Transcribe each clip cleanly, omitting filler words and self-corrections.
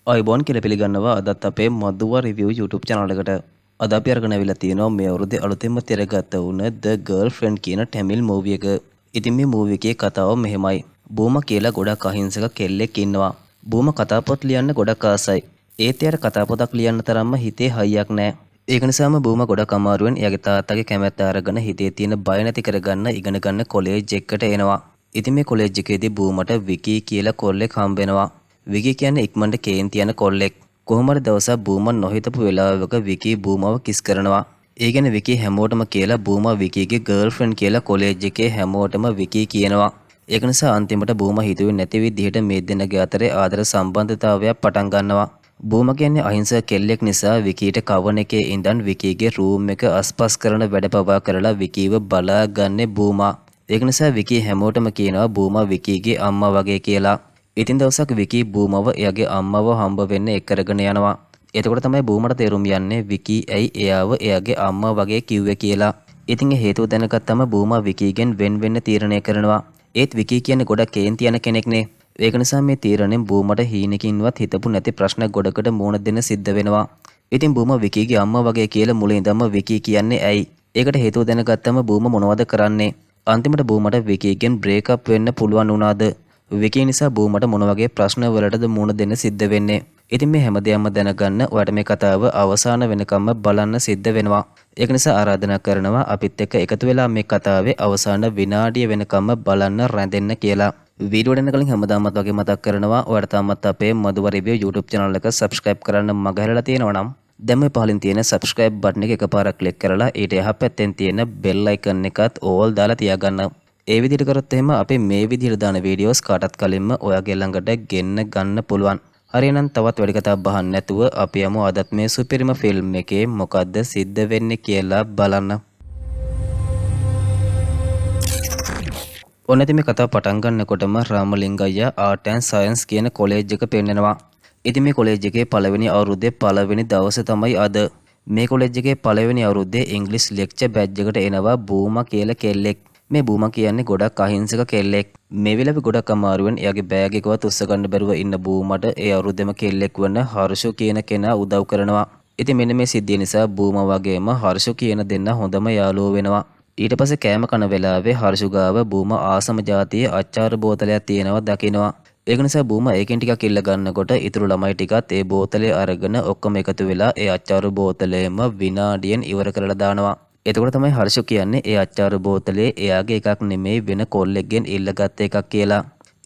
අයිබෝන් කියලා පිළිගන්නවා අදත් අපේ මදුවා රිවිව් YouTube channel එකට. අද අපි අරගෙන අවිලා තියෙනවා මේ අවුරුද්දේ අලුතෙන්ම තිරගත වුණ The Girlfriend කියන Tamil movie එක. ඉතින් මේ movie එකේ කතාව මෙහෙමයි. බූම කියලා ගොඩක් අහිංසක කෙල්ලෙක් ඉන්නවා. බූම කතාපොත් ලියන්න ගොඩක් ආසයි. ඒත් එයාට කතාපොතක් ලියන්න තරම්ම හිතේ හයියක් නැහැ. ඒක නිසාම බූම ගොඩක් අමාරුවෙන් එයාගේ තාත්තගේ කැමැත්ත අරගෙන හිතේ තියෙන බය නැති කරගන්න ඉගෙන ගන්න කොලෙජ් එකකට එනවා. ඉතින් මේ කොලෙජ් එකේදී බූමට විකී කියලා කොල්ලෙක් හම්බ වෙනවා. විකී කියන්නේ ඉක්මනට කේන්ති යන කොල්ලෙක්. කොහොම හරි දවසක් බූම නොහිතපු වෙලාවක විකී බූමව කිස් කරනවා. ඒ ගැන විකී හැමෝටම කියලා බූම විකීගේ ගර්ල්ෆ්‍රෙන්ඩ් කියලා කොලෙජ් එකේ හැමෝටම විකී කියනවා. ඒක නිසා අන්තිමට බූම හිතුවේ නැති විදිහට මේ දෙන්නගේ අතරේ ආදර සම්බන්ධතාවයක් පටන් ගන්නවා. බූම කියන්නේ අහිංසක කෙල්ලෙක් නිසා විකීට කවන එකේ ඉඳන් විකීගේ රූම් එක අස්පස් කරන වැඩ පවා කරලා විකීව බලාගන්නේ බූමා. ඒක නිසා විකී හැමෝටම කියනවා බූම විකීගේ අම්මා වගේ කියලා. ඉතින් දවසක් විකී බූමව එයාගේ අම්මව හම්බ වෙන්න එක් කරගෙන යනවා. එතකොට තමයි බූමට තේරුම් යන්නේ විකී ඇයි එයාව එයාගේ අම්මා වගේ කිව්වේ කියලා. ඉතින් ඒ හේතුව දැනගත්තම බූම විකීගෙන් වෙන් වෙන්න තීරණය කරනවා. ඒත් විකී කියන්නේ ගොඩක් කේන්ති යන කෙනෙක්නේ. ඒක නිසා මේ තීරණයෙන් බූමට හීනකින්වත් හිතපු නැති ප්‍රශ්න ගොඩකට මුහුණ දෙන්න සිද්ධ වෙනවා. ඉතින් බූම විකීගේ අම්මා වගේ කියලා මුලින් ඉඳන්ම විකී කියන්නේ ඇයි? ඒකට හේතුව දැනගත්තම බූම මොනවද කරන්නේ? අන්තිමට බූමට විකීගෙන් බ්‍රේක් අප් වෙන්න පුළුවන් වුණාද? විකී නිසා බූමට මොන වගේ ප්‍රශ්න වලටද මුහුණ දෙන්න සිද්ධ වෙන්නේ? ඉතින් මේ හැමදේම දැනගන්න ඔයාලට මේ කතාව අවසාන වෙනකම්ම බලන්න සිද්ධ වෙනවා. ඒක නිසා ආරාධනා කරනවා අපිත් එක්ක එකතු වෙලා මේ කතාවේ අවසාන විනාඩිය වෙනකම්ම බලන්න රැඳෙන්න කියලා. වීඩියෝ දෙන්න කලින් හැමදාමත් වගේ මතක් කරනවා ඔයාලට තාමත් අපේ මදුවා රිවිව් YouTube channel එක subscribe කරන්න මග හැරලා තියෙනවා නම් දැන් මේ පහලින් තියෙන subscribe button එක එකපාරක් click කරලා ඊට එහා පැත්තෙන් තියෙන bell icon එකත් all දාලා තියාගන්න. ඒ විදිහට කරොත් එහෙම අපි මේ විදිහට දාන වීඩියෝස් කාටත් කලින්ම ඔයාගේ ළඟට ගෙන්න ගන්න පුළුවන්. හරිනම් තවත් වැඩි කතා බහන්න නැතුව අපි යමු අදත් මේ සුපිරිම ෆිල්ම් එකේ මොකද්ද සිද්ධ වෙන්නේ කියලා බලන්න. ඔන්න ඉතින් මේ කතාව පටන් ගන්නකොටම රාමලිංග අයියා ආර්ට් ඇන්ඩ් සයන්ස් කියන කොලෙජ් එක පෙන්නනවා. ඉතින් මේ කොලෙජ් එකේ පළවෙනි අවුරුද්දේ පළවෙනි දවසේ තමයි අද. මේ කොලෙජ් එකේ පළවෙනි අවුරුද්දේ ඉංග්‍රීසි ලෙක්චර් බැච් එකට එනවා බූම කියලා කෙල්ලෙක්. මේ බූම කියන්නේ ගොඩක් අහිංසක කෙල්ලෙක්. මේ වෙලාවේ ගොඩක් අමාරුවෙන් එයාගේ බෑග් එකවත් උස්ස ගන්න බැරුව ඉන්න බූමට ඒ අවුරුද්දේම කෙල්ලෙක් වන හර්ෂු කියන කෙනා උදව් කරනවා. ඉතින් මෙන්න මේ සිද්ධිය නිසා බූම වගේම හර්ෂු කියන දෙන්න හොඳම යාළුවෝ වෙනවා. ඊට පස්සේ කෑම කන වෙලාවේ හර්ෂු ගාව බූම ආසම જાතියේ අච්චාර බෝතලයක් තියෙනවා දකිනවා. ඒක නිසා බූම ඒකෙන් ටිකක් ඉල්ල ගන්නකොට ඉතුරු ළමයි ටිකත් ඒ බෝතලේ අරගෙන ඔක්කොම එකතු වෙලා ඒ අච්චාර බෝතලේම විනාඩියෙන් ඉවර කරලා දානවා. එතකොට තමයි හර්ෂු කියන්නේ ඒ අච්චාර බෝතලේ එයාගේ එකක් නෙමෙයි වෙන කොල්ලෙක්ගෙන් ඉල්ලගත්ත එකක් කියලා.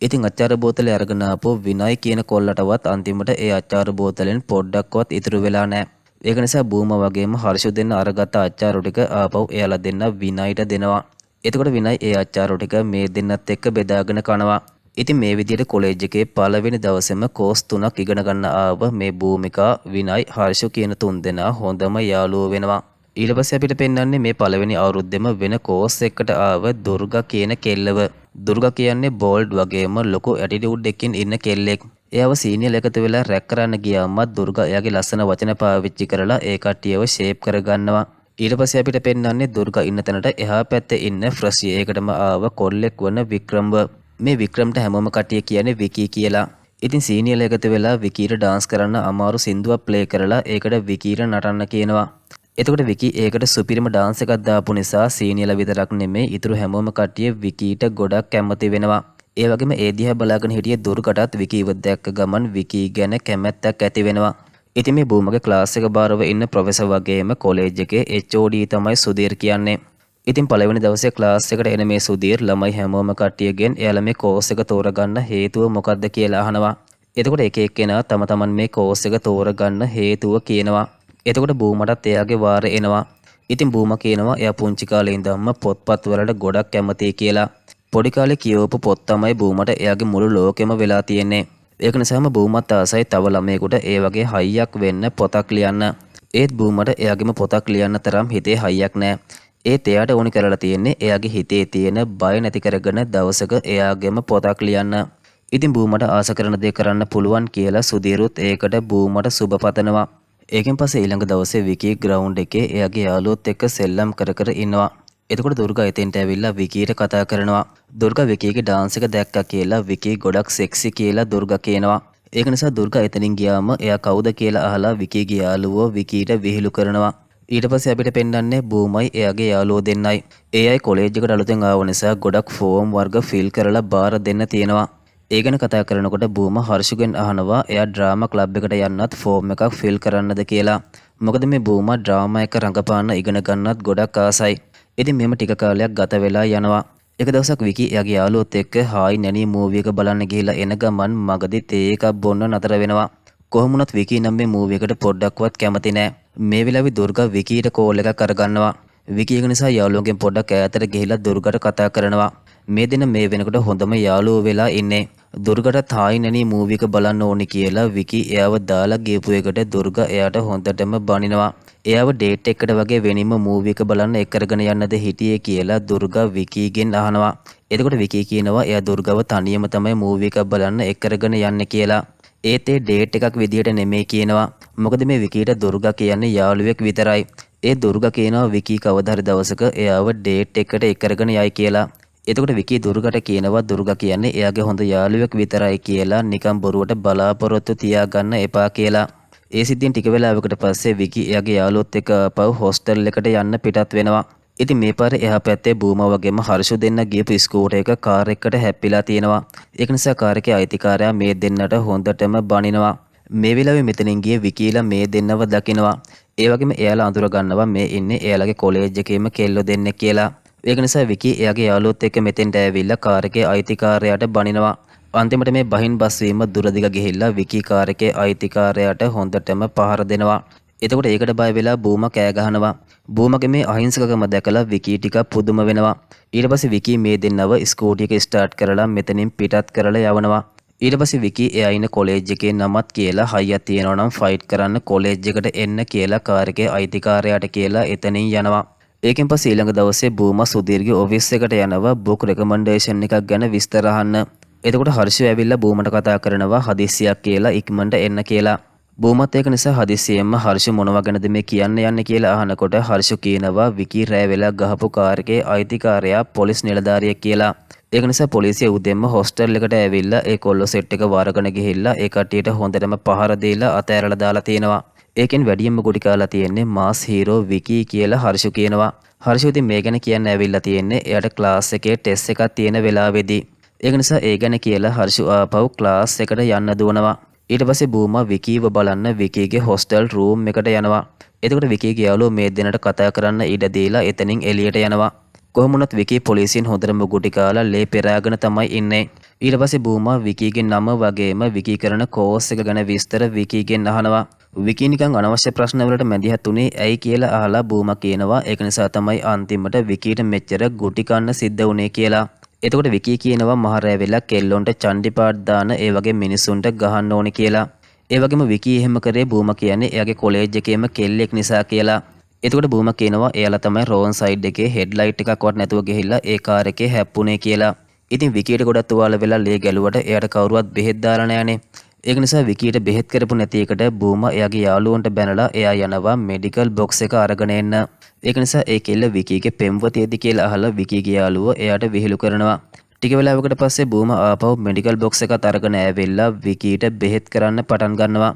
ඉතින් අච්චාර බෝතලේ අරගෙන ආපු විනයි කියන කොල්ලටවත් අන්තිමට ඒ අච්චාර බෝතලෙන් පොඩ්ඩක්වත් ඉතුරු වෙලා නැහැ. ඒක නිසා බූම වගේම හර්ෂු දෙන්න අරගත්ත අච්චාරු ටික ආපහු එයාලා දෙන්න විනයිට දෙනවා. එතකොට විනයි ඒ අච්චාරු ටික මේ දෙන්නත් එක්ක බෙදාගෙන කනවා. ඉතින් මේ විදිහට කොලෙජ් එකේ පළවෙනි දවසේම කෝස් 3ක් ඉගෙන ගන්න ආව මේ භූමිකා විනයි හර්ෂු කියන තුන් දෙනා හොඳම යාළුවෝ වෙනවා. ඊට පස්සේ අපිට පෙන්වන්නේ මේ පළවෙනි අවුරුද්දෙම වෙන කෝස් එකකට ආව දුර්ගා කියන කෙල්ලව. දුර්ගා කියන්නේ බෝල්ඩ් වගේම ලොකු ඇටිටියුඩ් එකකින් ඉන්න කෙල්ලෙක්. එයාව සීනියර් එකතු වෙලා රැක් කරන්න ගියාම දුර්ගා එයාගේ ලස්සන වචන පාවිච්චි කරලා ඒ කට්ටියව ෂේප් කරගන්නවා. ඊට පස්සේ අපිට පෙන්වන්නේ දුර්ගා ඉන්න තැනට එහා පැත්තේ ඉන්න ෆ්‍රෂි ඒකටම ආව කොල්ලෙක් වන වික්‍රම්ව. මේ වික්‍රම්ට හැමෝම කට්ටිය කියන්නේ විකී කියලා. ඉතින් සීනියර් එකතු වෙලා විකීට ඩාන්ස් කරන්න අමාරු සින්දුවක් ප්ලේ කරලා ඒකට විකීට නටන්න කියනවා. එතකොට විකී ඒකට සුපිරිම ඩාන්ස් එකක් දාපු නිසා සීනියර්ලා විතරක් නෙමෙයි ඉතුරු හැමෝම කට්ටිය විකීට ගොඩක් කැමති වෙනවා. ඒ වගේම ඒ දිහා බලාගෙන හිටිය දුර්ගටත් විකීව දැක්ක ගමන් විකී ගැන කැමැත්තක් ඇති වෙනවා. ඉතින් මේ බූමගේ ක්ලාස් එක බාරව ඉන්න ප්‍රොෆෙසර් වගේම කොලෙජ් එකේ HOD තමයි සුදීර් කියන්නේ. ඉතින් පළවෙනි දවසේ ක්ලාස් එකට එන මේ සුදීර් ළමයි හැමෝම කට්ටියගෙන් එයාලා මේ කෝස් එක තෝරගන්න හේතුව මොකක්ද කියලා අහනවා. එතකොට එක එක්කෙනා තම තමන් මේ කෝස් එක තෝරගන්න හේතුව කියනවා. එතකොට බූමටත් එයාගේ වාරේ එනවා. ඉතින් බූම කියනවා එයා පුංචි කාලේ ඉඳන්ම පොත්පත් වලට ගොඩක් කැමතියි කියලා. පොඩි කාලේ කියවපු පොත් තමයි බූමට එයාගේ මුළු ලෝකෙම වෙලා තියෙන්නේ. ඒක නිසාම බූමත් ආසයි තව ළමයෙකුට ඒ වගේ හයියක් වෙන්න පොතක් ලියන්න. ඒත් බූමට එයාගේම පොතක් ලියන්න තරම් හිතේ හයියක් නැහැ. ඒත් එයාට ඕනි කරලා තියෙන්නේ එයාගේ හිතේ තියෙන බය නැති කරගෙන දවසක එයාගේම පොතක් ලියන්න. ඉතින් බූමට ආස කරන දේ කරන්න පුළුවන් කියලා සුදීරුත් ඒකට බූමට සුබ පතනවා. ඒකෙන් පස්සේ ඊළඟ දවසේ විකී ග්‍රවුන්ඩ් එකේ එයාගේ යාළුවොත් එක්ක සෙල්ලම් කර කර ඉන්නවා. එතකොට දුර්ගා එතෙන්ට ඇවිල්ලා විකීට කතා කරනවා. දුර්ගා විකීගේ ඩාන්ස් එක දැක්කා කියලා විකී ගොඩක් සෙක්සි කියලා දුර්ගා කියනවා. ඒක නිසා දුර්ගා එතනින් ගියාම එයා කවුද කියලා අහලා විකීගේ යාළුවෝ විකීට විහිළු කරනවා. ඊට පස්සේ අපිට පෙන්වන්නේ බූමයි එයාගේ යාළුවෝ දෙන්නයි. ඒ අය කොලෙජ් එකට අලුතෙන් ආව නිසා ගොඩක් ෆෝම් වර්ග ෆිල් කරලා බාර දෙන්න තියෙනවා. ඒ ගැන කතා කරනකොට බූම හර්ෂුගෙන් අහනවා එයා ඩ්‍රාමා ක්ලබ් එකට යන්නත් ෆෝම් එකක් ෆිල් කරන්නද කියලා. මොකද මේ බූම ඩ්‍රාමා එක රඟපාන්න ඉගෙන ගන්නත් ගොඩක් ආසයි. ඉතින් මෙහෙම ටික කාලයක් ගත වෙලා යනවා. එක දවසක් විකි එයාගේ යාළුවොත් එක්ක හායි නැනී මූවි එක බලන්න ගිහිල්ලා එන ගමන් මගදී තේ එකක් බොන්න නතර වෙනවා. කොහොම වුණත් විකි නම් මේ මූවි එකට පොඩ්ඩක්වත් කැමති නෑ. මේ වෙලාවේ දුර්ගා විකීට කෝල් එකක් අරගන්නවා. විකි එක නිසා යාළුවන්ගෙන් පොඩ්ඩක් ඈතට ගිහිල්ලා දුර්ගාට කතා කරනවා. මේ දෙන මේ වෙනකොට හොඳම යාළුවෝ වෙලා ඉන්නේ. දුර්ගාට හායි නැනී මූවි එක බලන්න ඕනි කියලා විකි එයාව දාලා ගියපු එකට දුර්ගා එයාට හොඳටම බනිනවා. එයාව ඩේට් එකකට වගේ වෙනින්ම මූවි එක බලන්න එක් කරගෙන යන්නද හිටියේ කියලා දුර්ගා විකීගෙන් අහනවා. එතකොට විකී කියනවා එයා දුර්ගාව තනියම තමයි මූවි එක බලන්න එක් කරගෙන යන්නේ කියලා. ඒත් ඒ ඩේට් එකක් විදියට නෙමෙයි කියනවා. මොකද මේ විකීට දුර්ගා කියන්නේ යාළුවෙක් විතරයි. ඒ දුර්ගා කියනවා විකී කවදා හරි දවසක එයාව ඩේට් එකකට එක් කරගෙන යයි කියලා. එතකොට විකී දුර්ගාට කියනවා දුර්ගා කියන්නේ එයාගේ හොඳ යාළුවෙක් විතරයි කියලා නිකන් බොරුවට බලාපොරොත්තු තියාගන්න එපා කියලා. ඒ සිද්ධියෙන් ටික වෙලාවකට පස්සේ විකි එයාගේ යාළුවොත් එක්ක ආපහු හොස්ටල් එකට යන්න පිටත් වෙනවා. ඉතින් මේ පාරේ එහා පැත්තේ බූමා වගේම හර්ෂු දෙන්න ගියපු ස්කූටර් එක කාර් එකකට හැප්පිලා තියෙනවා. ඒක නිසා කාර් එකේ අයිතිකාරයා මේ දෙන්නට හොඳටම බනිනවා. මේ වෙලාවේ මෙතනින් ගිය විකීලා මේ දෙන්නව දකිනවා. ඒ වගේම එයාලා අඳුර ගන්නවා මේ ඉන්නේ එයාලගේ කොලෙජ් එකේම කෙල්ලෝ දෙන්නෙක් කියලා. ඒක නිසා විකි එයාගේ යාළුවොත් එක්ක මෙතෙන්ට ඇවිල්ලා කාර් එකේ අයිතිකාරයාට බනිනවා. අන්තිමට මේ බහින් බස් වීම දුරදිග ගිහිල්ලා විකි කාර් එකේ අයිතිකාරයාට හොඳටම පහර දෙනවා. එතකොට ඒකට බය වෙලා බූම කෑ ගහනවා. බූමගේ මේ අහිංසකකම දැකලා විකි ටිකක් පුදුම වෙනවා. ඊට පස්සේ විකි මේ දෙන්නව ස්කූටි එක ස්ටාර්ට් කරලා මෙතනින් පිටත් කරලා යවනවා. ඊට පස්සේ විකි එයා ඉන්න කොලෙජ් එකේ නමත් කියලා හයියක් තියෙනවා නම් ෆයිට් කරන්න කොලෙජ් එකට එන්න කියලා කාර් එකේ අයිතිකාරයාට කියලා එතනින් යනවා. ඒකෙන් පස්සේ ඊළඟ දවසේ බූම සුදීර්ගේ ඔෆිස් එකට යනවා බුක් රෙකමෙන්ඩේෂන් එකක් ගැන විස්තර අහන්න. එතකොට හර්ෂය ඇවිල්ලා බූමට කතා කරනවා හදිස්සියක් කියලා ඉක්මනට එන්න කියලා. බූමත් ඒක නිසා හදිස්සියෙන්ම හර්ෂ මොනවා ගැනද මේ කියන්න යන්නේ කියලා අහනකොට හර්ෂ කියනවා විකි රෑ වෙලා ගහපු කාර් එකේ අයිතිකාරයා පොලිස් නිලධාරියෙක් කියලා. ඒක නිසා පොලිසිය උදෙන්ම හොස්ටල් එකට ඇවිල්ලා ඒ කොල්ල සෙට් එක වරගෙන ගිහිල්ලා ඒ කට්ටියට හොඳටම පහර දීලා අතෑරලා දාලා තියෙනවා. ඒකෙන් වැඩියෙන්ම ගුටි කාලා තියෙන්නේ මාස් හීරෝ විකි කියලා හර්ෂ කියනවා. හර්ෂ ඉතින් මේ ගැන කියන්න ඇවිල්ලා තියෙන්නේ එයාට ක්ලාස් එකේ ටෙස්ට් එකක් තියෙන වෙලාවේදී. ඒක නිසා ඒ ගැන කියලා හර්ෂ ආපහු ක්ලාස් එකට යන්න දුවනවා. ඊට පස්සේ බූමා විකීව බලන්න විකීගේ හොස්ටල් රූම් එකට යනවා. එතකොට විකීගේ යාළුවෝ මේ දෙන්නට කතා කරන්න ඉඩ දීලා එතනින් එළියට යනවා. කොහොම වුණත් විකී පොලිසියෙන් හොඳටම ගුටි කාලා ලේ පෙරාගෙන තමයි ඉන්නේ. ඊට පස්සේ බූමා විකීගේ නම වගේම විකී කරන කෝස් එක ගැන විස්තර විකීගෙන් අහනවා. විකී නිකන් අනවශ්‍ය ප්‍රශ්න වලට මැදිහත් උනේ ඇයි කියලා අහලා බූමා කියනවා ඒක නිසා තමයි අන්තිමට විකීට මෙච්චර ගුටි කන්න සිද්ධ වුනේ කියලා. එතකොට විකී කියනවා මහරෑ වෙලා කෙල්ලොන්ට චණ්ඩිපාට් දාන ඒ වගේ මිනිසුන්ට ගහන්න ඕනි කියලා. ඒ වගේම විකී එහෙම කරේ බූමා කියන්නේ එයාගේ කොලෙජ් එකේම කෙල්ලෙක් නිසා කියලා. එතකොට බූමා කියනවා එයාලා තමයි රෝන් සයිඩ් එකේ හෙඩ්ලයිට් එකක්වත් නැතුව ගිහිල්ලා ඒ කාර් එකේ හැප්පුණේ කියලා. ඉතින් විකීට ගොඩක් තුවාල වෙලා ලේ ගැලුවට එයාට කවුරුවත් බෙහෙත් දාලා නැහනේ. ඒක නිසා විකීට බෙහෙත් කරපු නැති එකට බූමා එයාගේ යාළුවන්ට බැනලා එයා යනවා මෙඩිකල් බොක්ස් එක අරගෙන එන්න. ඒක නිසා ඒ කෙල්ල විකීගේ පෙම්වතියද කියලා අහලා විකීගේ යාළුවෝ එයාට විහිළු කරනවා. ටික වෙලාවකට පස්සේ බූමා ආපහු මෙඩිකල් බොක්ස් එකත් අරගෙන ඇවිල්ලා විකීට බෙහෙත් කරන්න පටන් ගන්නවා.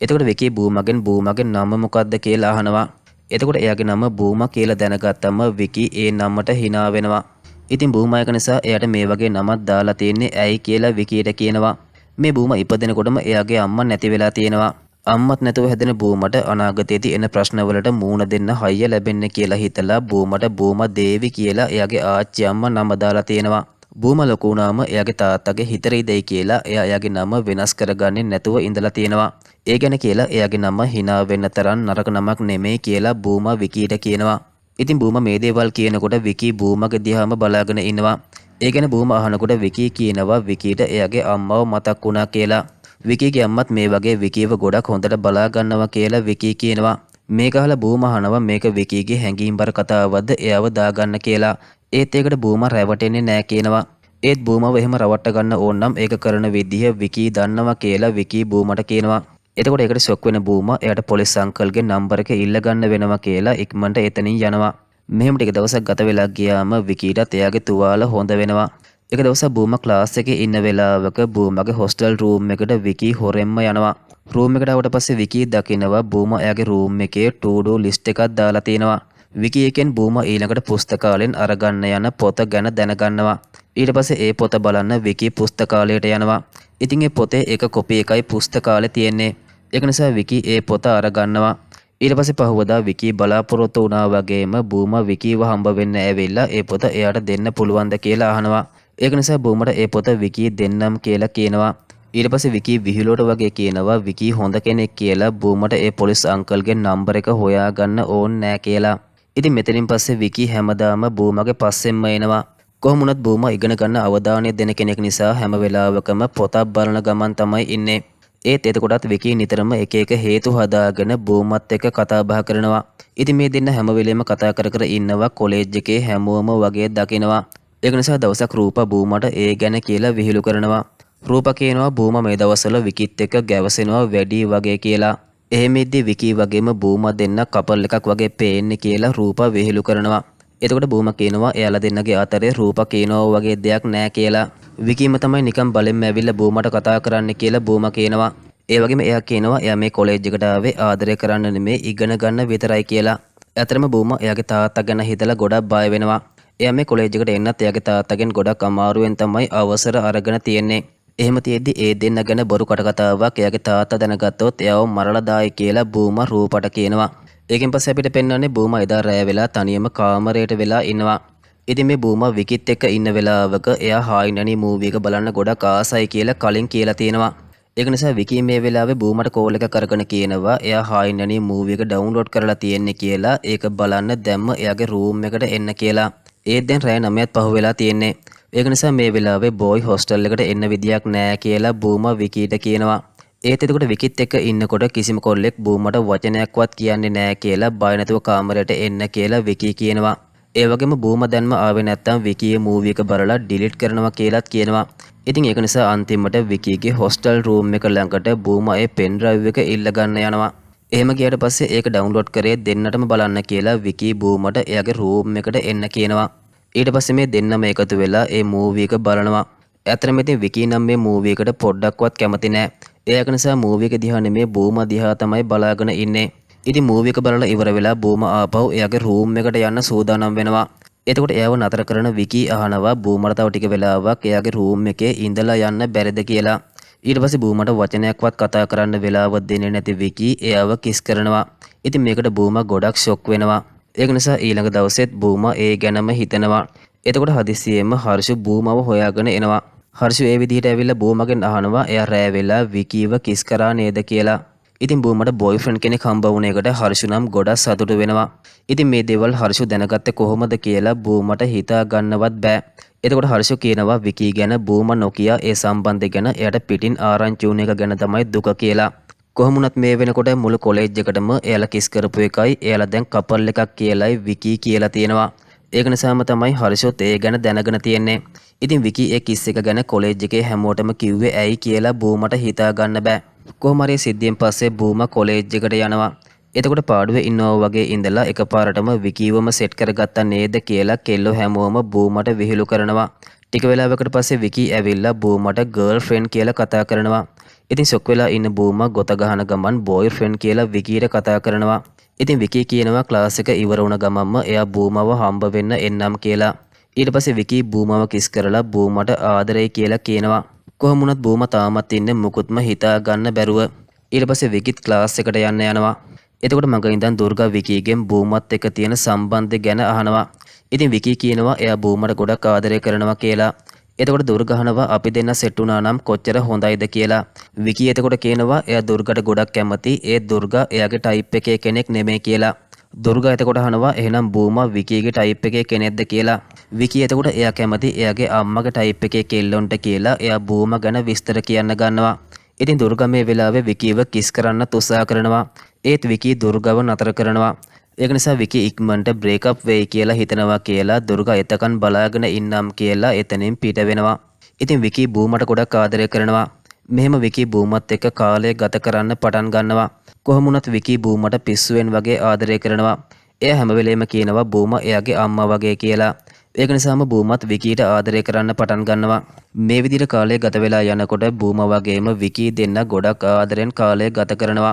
එතකොට විකී බූමාගේ නම මොකක්ද කියලා අහනවා. එතකොට එයාගේ නම බූමා කියලා දැනගත්තම විකී ඒ නමට hina වෙනවා. ඉතින් බූමා එක නිසා එයාට මේ වගේ නමක් දාලා තියෙන්නේ ඇයි කියලා විකීට කියනවා. මේ බූමා ඉපදෙනකොටම එයාගේ අම්මා නැති වෙලා තියෙනවා. අම්මත් නැතුව හැදෙන බූමට අනාගතයේදී එන ප්‍රශ්නවලට මූණ දෙන්න හයිය ලැබෙන්නේ කියලා හිතලා බූමට බූමා දේවි කියලා එයාගේ ආච්චි අම්මා නම දාලා තියෙනවා. බූමා ලොකු වුණාම එයාගේ තාත්තගේ හිතරේ දෙයි කියලා එයාගේ නම වෙනස් කරගන්නේ නැතුව ඉඳලා තියෙනවා. ඒ ගැන කියලා එයාගේ නම hina වෙන්න තරම් නරක නමක් නෙමෙයි කියලා බූමා විකීට කියනවා. ඉතින් බූමා මේ දේවල් කියනකොට විකී බූමාගේ දිහාම බලාගෙන ඉනවා. ඒ ගැන බූමා අහනකොට විකී කියනවා විකීට එයාගේ අම්මව මතක් වුණා කියලා. විකීගේ අම්මත් මේ වගේ විකීව ගොඩක් හොඳට බලා ගන්නවා කියලා විකී කියනවා. මේක අහලා බූමා අහනවා මේක විකීගේ හැඟීම්බර කතාවක්ද එයාව දාගන්න කියලා. ඒත් ඒකට බූමා රැවටෙන්නේ නැහැ කියනවා. ඒත් බූමාව එහෙම රවට්ට ගන්න ඕන නම් ඒක කරන විදිහ විකී දන්නවා කියලා විකී බූමට කියනවා. එතකොට ඒකට ෂොක් වෙන බූමා එයාට පොලිස් අංකල්ගේ නම්බර එක ඉල්ල ගන්න වෙනවා කියලා ඉක්මනට එතනින් යනවා. මෙහෙම ටික දවසක් ගත වෙලා ගියාම විකීටත් එයාගේ තුවාල හොඳ වෙනවා. එක දවසක් බූම ක්ලාස් එකේ ඉන්න වෙලාවක බූමගේ හොස්ටල් රූම් එකට විකී හොරෙන්ම යනවා. රූම් එකට ආවට පස්සේ විකී දකිනවා බූම එයාගේ රූම් එකේ to do list එකක් දාලා තියෙනවා. විකී එකෙන් බූම ඊළඟට පුස්තකාලෙන් අරගන්න යන පොත ගැන දැනගන්නවා. ඊට පස්සේ ඒ පොත බලන්න විකී පුස්තකාලයට යනවා. ඉතින් ඒ පොතේ එක කොපි එකයි පුස්තකාලේ තියෙන්නේ. ඒක නිසා විකී ඒ පොත අරගන්නවා. ඊට පස්සේ පහුවදා විකී බලාපොරොත්තු වුණා වගේම බූම විකීව හම්බ වෙන්න ඇවිල්ලා ඒ පොත එයාට දෙන්න පුළුවන්ද කියලා අහනවා. ඒක නිසා බූමට ඒ පොත විකී දෙන්නම් කියලා කියනවා. ඊට පස්සේ විකී විහිළුවට වගේ කියනවා විකී හොඳ කෙනෙක් කියලා බූමට ඒ පොලිස් අංකල්ගේ නම්බර් එක හොයාගන්න ඕන් නෑ කියලා. ඉතින් මෙතනින් පස්සේ විකී හැමදාම බූමගේ පස්සෙන්ම එනවා. කොහොම වුණත් බූම ඉගෙන ගන්න අවධානය දෙන කෙනෙක් නිසා හැම වෙලාවකම පොතක් බලන ගමන් තමයි ඉන්නේ. ඒත් එතකොටත් විකී නිතරම එක එක හේතු හදාගෙන බූමත් එක්ක කතා බහ කරනවා. ඉතින් මේ දෙන්න හැම වෙලේම කතා කර කර ඉන්නවා කොලෙජ් එකේ හැමෝම වගේ දකිනවා. ඒක නිසා දවසක් රූපා බූමට ඒ ගැන කියලා විහිළු කරනවා. රූපා කියනවා බූම මේ දවස්වල විකිත් එක්ක ගැවසෙනවා වැඩි වගේ කියලා. එහෙමෙද්දි විකී වගේම බූම දෙන්න කපල් එකක් වගේ පේන්නේ කියලා රූපා විහිළු කරනවා. එතකොට බූම කියනවා එයාලා දෙන්නගේ අතරේ රූපා කියනවා වගේ දෙයක් නෑ කියලා. විකීම තමයි නිකන් බලෙන්ම ඇවිල්ලා බූමට කතා කරන්න කියලා බූම කියනවා. ඒ වගේම එයා කියනවා එයා මේ කොලෙජ් එකට ආවේ ආදරය කරන්න නෙමෙයි ඉගෙන ගන්න විතරයි කියලා. ඇතරම බූම එයාගේ තාත්තා ගැන හිතලා ගොඩක් බය වෙනවා. එයා මේ කොලෙජ් එකට එන්නත් එයාගේ තාත්තගෙන් ගොඩක් අමාරුවෙන් තමයි අවසර අරගෙන තියෙන්නේ. එහෙම තියෙද්දි ඒ දෙන්න ගැන බොරු කටකතාවක් එයාගේ තාත්තා දැනගත්තොත් එයාව මරලා දායි කියලා බූම රූපට කියනවා. ඒකෙන් පස්සේ අපිට පෙන්වන්නේ බූම එදා රෑ වෙලා තනියම කාමරයට වෙලා ඉන්නවා. ඉතින් මේ බූම විකිත් එක්ක ඉන්න වෙලාවක එයා හායිනනි මූවි එක බලන්න ගොඩක් ආසයි කියලා කලින් කියලා තියෙනවා. ඒක නිසා විකී මේ වෙලාවේ බූමට කෝල් එක කරගෙන කියනවා එයා හායිනනි මූවි එක ඩවුන්ලෝඩ් කරලා තියෙන්නේ කියලා ඒක බලන්න දැම්ම එයාගේ රූම් එකට එන්න කියලා. ඒත් දැන් රෑ 9ත් පහු වෙලා තියෙන්නේ. ඒක නිසා මේ වෙලාවේ බෝයි හොස්ටල් එකට එන්න විදියක් නෑ කියලා බූම විකීට කියනවා. ඒත් එතකොට විකිත් එක්ක ඉන්නකොට කිසිම කොල්ලෙක් බූමට වචනයක්වත් කියන්නේ නෑ කියලා බය නැතුව කාමරයට එන්න කියලා විකී කියනවා. ඒ වගේම බූම දැන්ම ආවේ නැත්තම් විකීගේ මූවි එක බලලා ඩිලීට් කරනවා කියලාත් කියනවා. ඉතින් ඒක නිසා අන්තිමට විකීගේ හොස්ටල් රූම් එක ළඟට බූම ඒ පෙන් ඩ්‍රයිව් එක ඉල්ල ගන්න යනවා. එහෙම ගියට පස්සේ ඒක ඩවුන්ලෝඩ් කරේ දෙන්නටම බලන්න කියලා විකී බූමට එයාගේ රූම් එකට එන්න කියනවා. ඊට පස්සේ මේ දෙන්නම එකතු වෙලා ඒ මූවි එක බලනවා. ඇත්තටම ඉතින් විකී නම් මේ මූවි එකට පොඩ්ඩක්වත් කැමති නෑ. ඒක නිසා මූවි එක දිහා නෙමේ බූම දිහා තමයි බලාගෙන ඉන්නේ. ඉතින් මූවි එක බලලා ඉවර වෙලා බූම ආපහු එයාගේ රූම් එකට යන්න සූදානම් වෙනවා. එතකොට එයාව නතර කරන විකී අහනවා බූමට තව ටික වෙලාවක් එයාගේ රූම් එකේ ඉඳලා යන්න බැරිද කියලා. ඊට පස්සේ බූමට වචනයක්වත් කතා කරන්න වෙලාවක් දෙන්නේ නැති විකී එයාව කිස් කරනවා. ඉතින් මේකට බූම ගොඩක් ෂොක් වෙනවා. ඒක නිසා ඊළඟ දවසෙත් බූම ඒ ගැනම හිතනවා. එතකොට හදිස්සියෙම හර්ෂු බූමව හොයාගෙන එනවා. හර්ෂු ඒ විදිහට ඇවිල්ලා බූමගෙන් අහනවා එයා රෑ වෙලා විකීව කිස් කරා නේද කියලා. ඉතින් බූමට බොයිෆ්‍රෙන්ඩ් කෙනෙක් හම්බ වුණ එකට හර්ෂු නම් ගොඩක් සතුටු වෙනවා. ඉතින් මේ දේවල් හර්ෂු දැනගත්තේ කොහොමද කියලා බූමට හිතා ගන්නවත් බෑ. එතකොට හර්ෂු කියනවා විකී ගැන බූම නොකියා ඒ සම්බන්ධය ගැන එයාට පිටින් ආරංචි වුණ එක ගැන තමයි දුක කියලා. කොහොම වුණත් මේ වෙනකොට මුළු කොලෙජ් එකටම එයාලා කිස් කරපු එකයි එයාලා දැන් කපල් එකක් කියලායි විකී කියලා තියෙනවා. ඒක නිසාම තමයි හර්ෂොත් ඒ ගැන දැනගෙන තියෙන්නේ. ඉතින් විකී ඒ කිස් එක ගැන කොලෙජ් එකේ හැමෝටම කිව්වේ ඇයි කියලා බූමට හිතා ගන්න බෑ. කොහොම හරි සිද්ධියෙන් පස්සේ බූම කොලෙජ් එකට යනවා. එතකොට පාඩුවේ ඉන්නවා වගේ ඉඳලා එකපාරටම විකීවම සෙට් කරගත්තා නේද කියලා කෙල්ලෝ හැමෝම බූමට විහිළු කරනවා. ටික වෙලාවකට පස්සේ විකී ඇවිල්ලා බූමට ගර්ල් ෆ්‍රෙන්ඩ් කියලා කතා කරනවා. ඉතින් ෂොක් වෙලා ඉන්න බූම ගොත ගහන ගමන් බෝයි ෆ්‍රෙන්ඩ් කියලා විකීට කතා කරනවා. ඉතින් විකී කියනවා ක්ලාස් එක ඉවර වුණ ගමන්ම එයා බූමව හම්බ වෙන්න එන්නම් කියලා. ඊට පස්සේ විකී බූමව කිස් කරලා බූමට ආදරේ කියලා කියනවා. කොහොම වුණත් බූම තාමත් ඉන්නේ මුකුත්ම හිතා ගන්න බැරුව. ඊට පස්සේ විකිත් ක්ලාස් එකට යන්න යනවා. එතකොට මග ඉඳන් දුර්ගා විකීගෙන් බූමත් එක්ක තියෙන සම්බන්ධය ගැන අහනවා. ඉතින් විකී කියනවා එයා බූමට ගොඩක් ආදරය කරනවා කියලා. එතකොට දුර්ගා අහනවා අපි දෙන්න සෙට් වුණා නම් කොච්චර හොඳයිද කියලා. විකී එතකොට කියනවා එයා දුර්ගාට ගොඩක් කැමති ඒ දුර්ගා එයාගේ ටයිප් එකේ කෙනෙක් නෙමෙයි කියලා. දුර්ගා එතකොට අහනවා එහෙනම් බූම විකීගේ ටයිප් එකේ කෙනෙක්ද කියලා. විකී එතකොට එයා කැමති එයාගේ අම්මගේ ටයිප් එකේ කෙල්ලොන්ට කියලා එයා බූම ගැන විස්තර කියන්න ගන්නවා. ඉතින් දුර්ගා මේ වෙලාවේ විකීව කිස් කරන්න උත්සාහ කරනවා. ඒත් විකී දුර්ගාව නතර කරනවා. ඒක නිසා විකී ඉක්මනට බ්‍රේක් අප් වෙයි කියලා හිතනවා කියලා දුර්ගා එතකන් බලාගෙන ඉන්නම් කියලා එතනින් පිට වෙනවා. ඉතින් විකී බූමට ගොඩක් ආදරය කරනවා. මෙහෙම විකී බූමත් එක්ක කාලය ගත කරන්න පටන් ගන්නවා. කොහොම වුණත් විකී බූමට පිස්සුවෙන් වගේ ආදරය කරනවා. එයා හැම වෙලේම කියනවා බූම එයාගේ අම්මා වගේ කියලා. ඒක නිසාම බූමත් විකීට ආදරය කරන්න පටන් ගන්නවා. මේ විදිහට කාලය ගත වෙලා යනකොට බූම වගේම විකී දෙන්න ගොඩක් ආදරෙන් කාලය ගත කරනවා.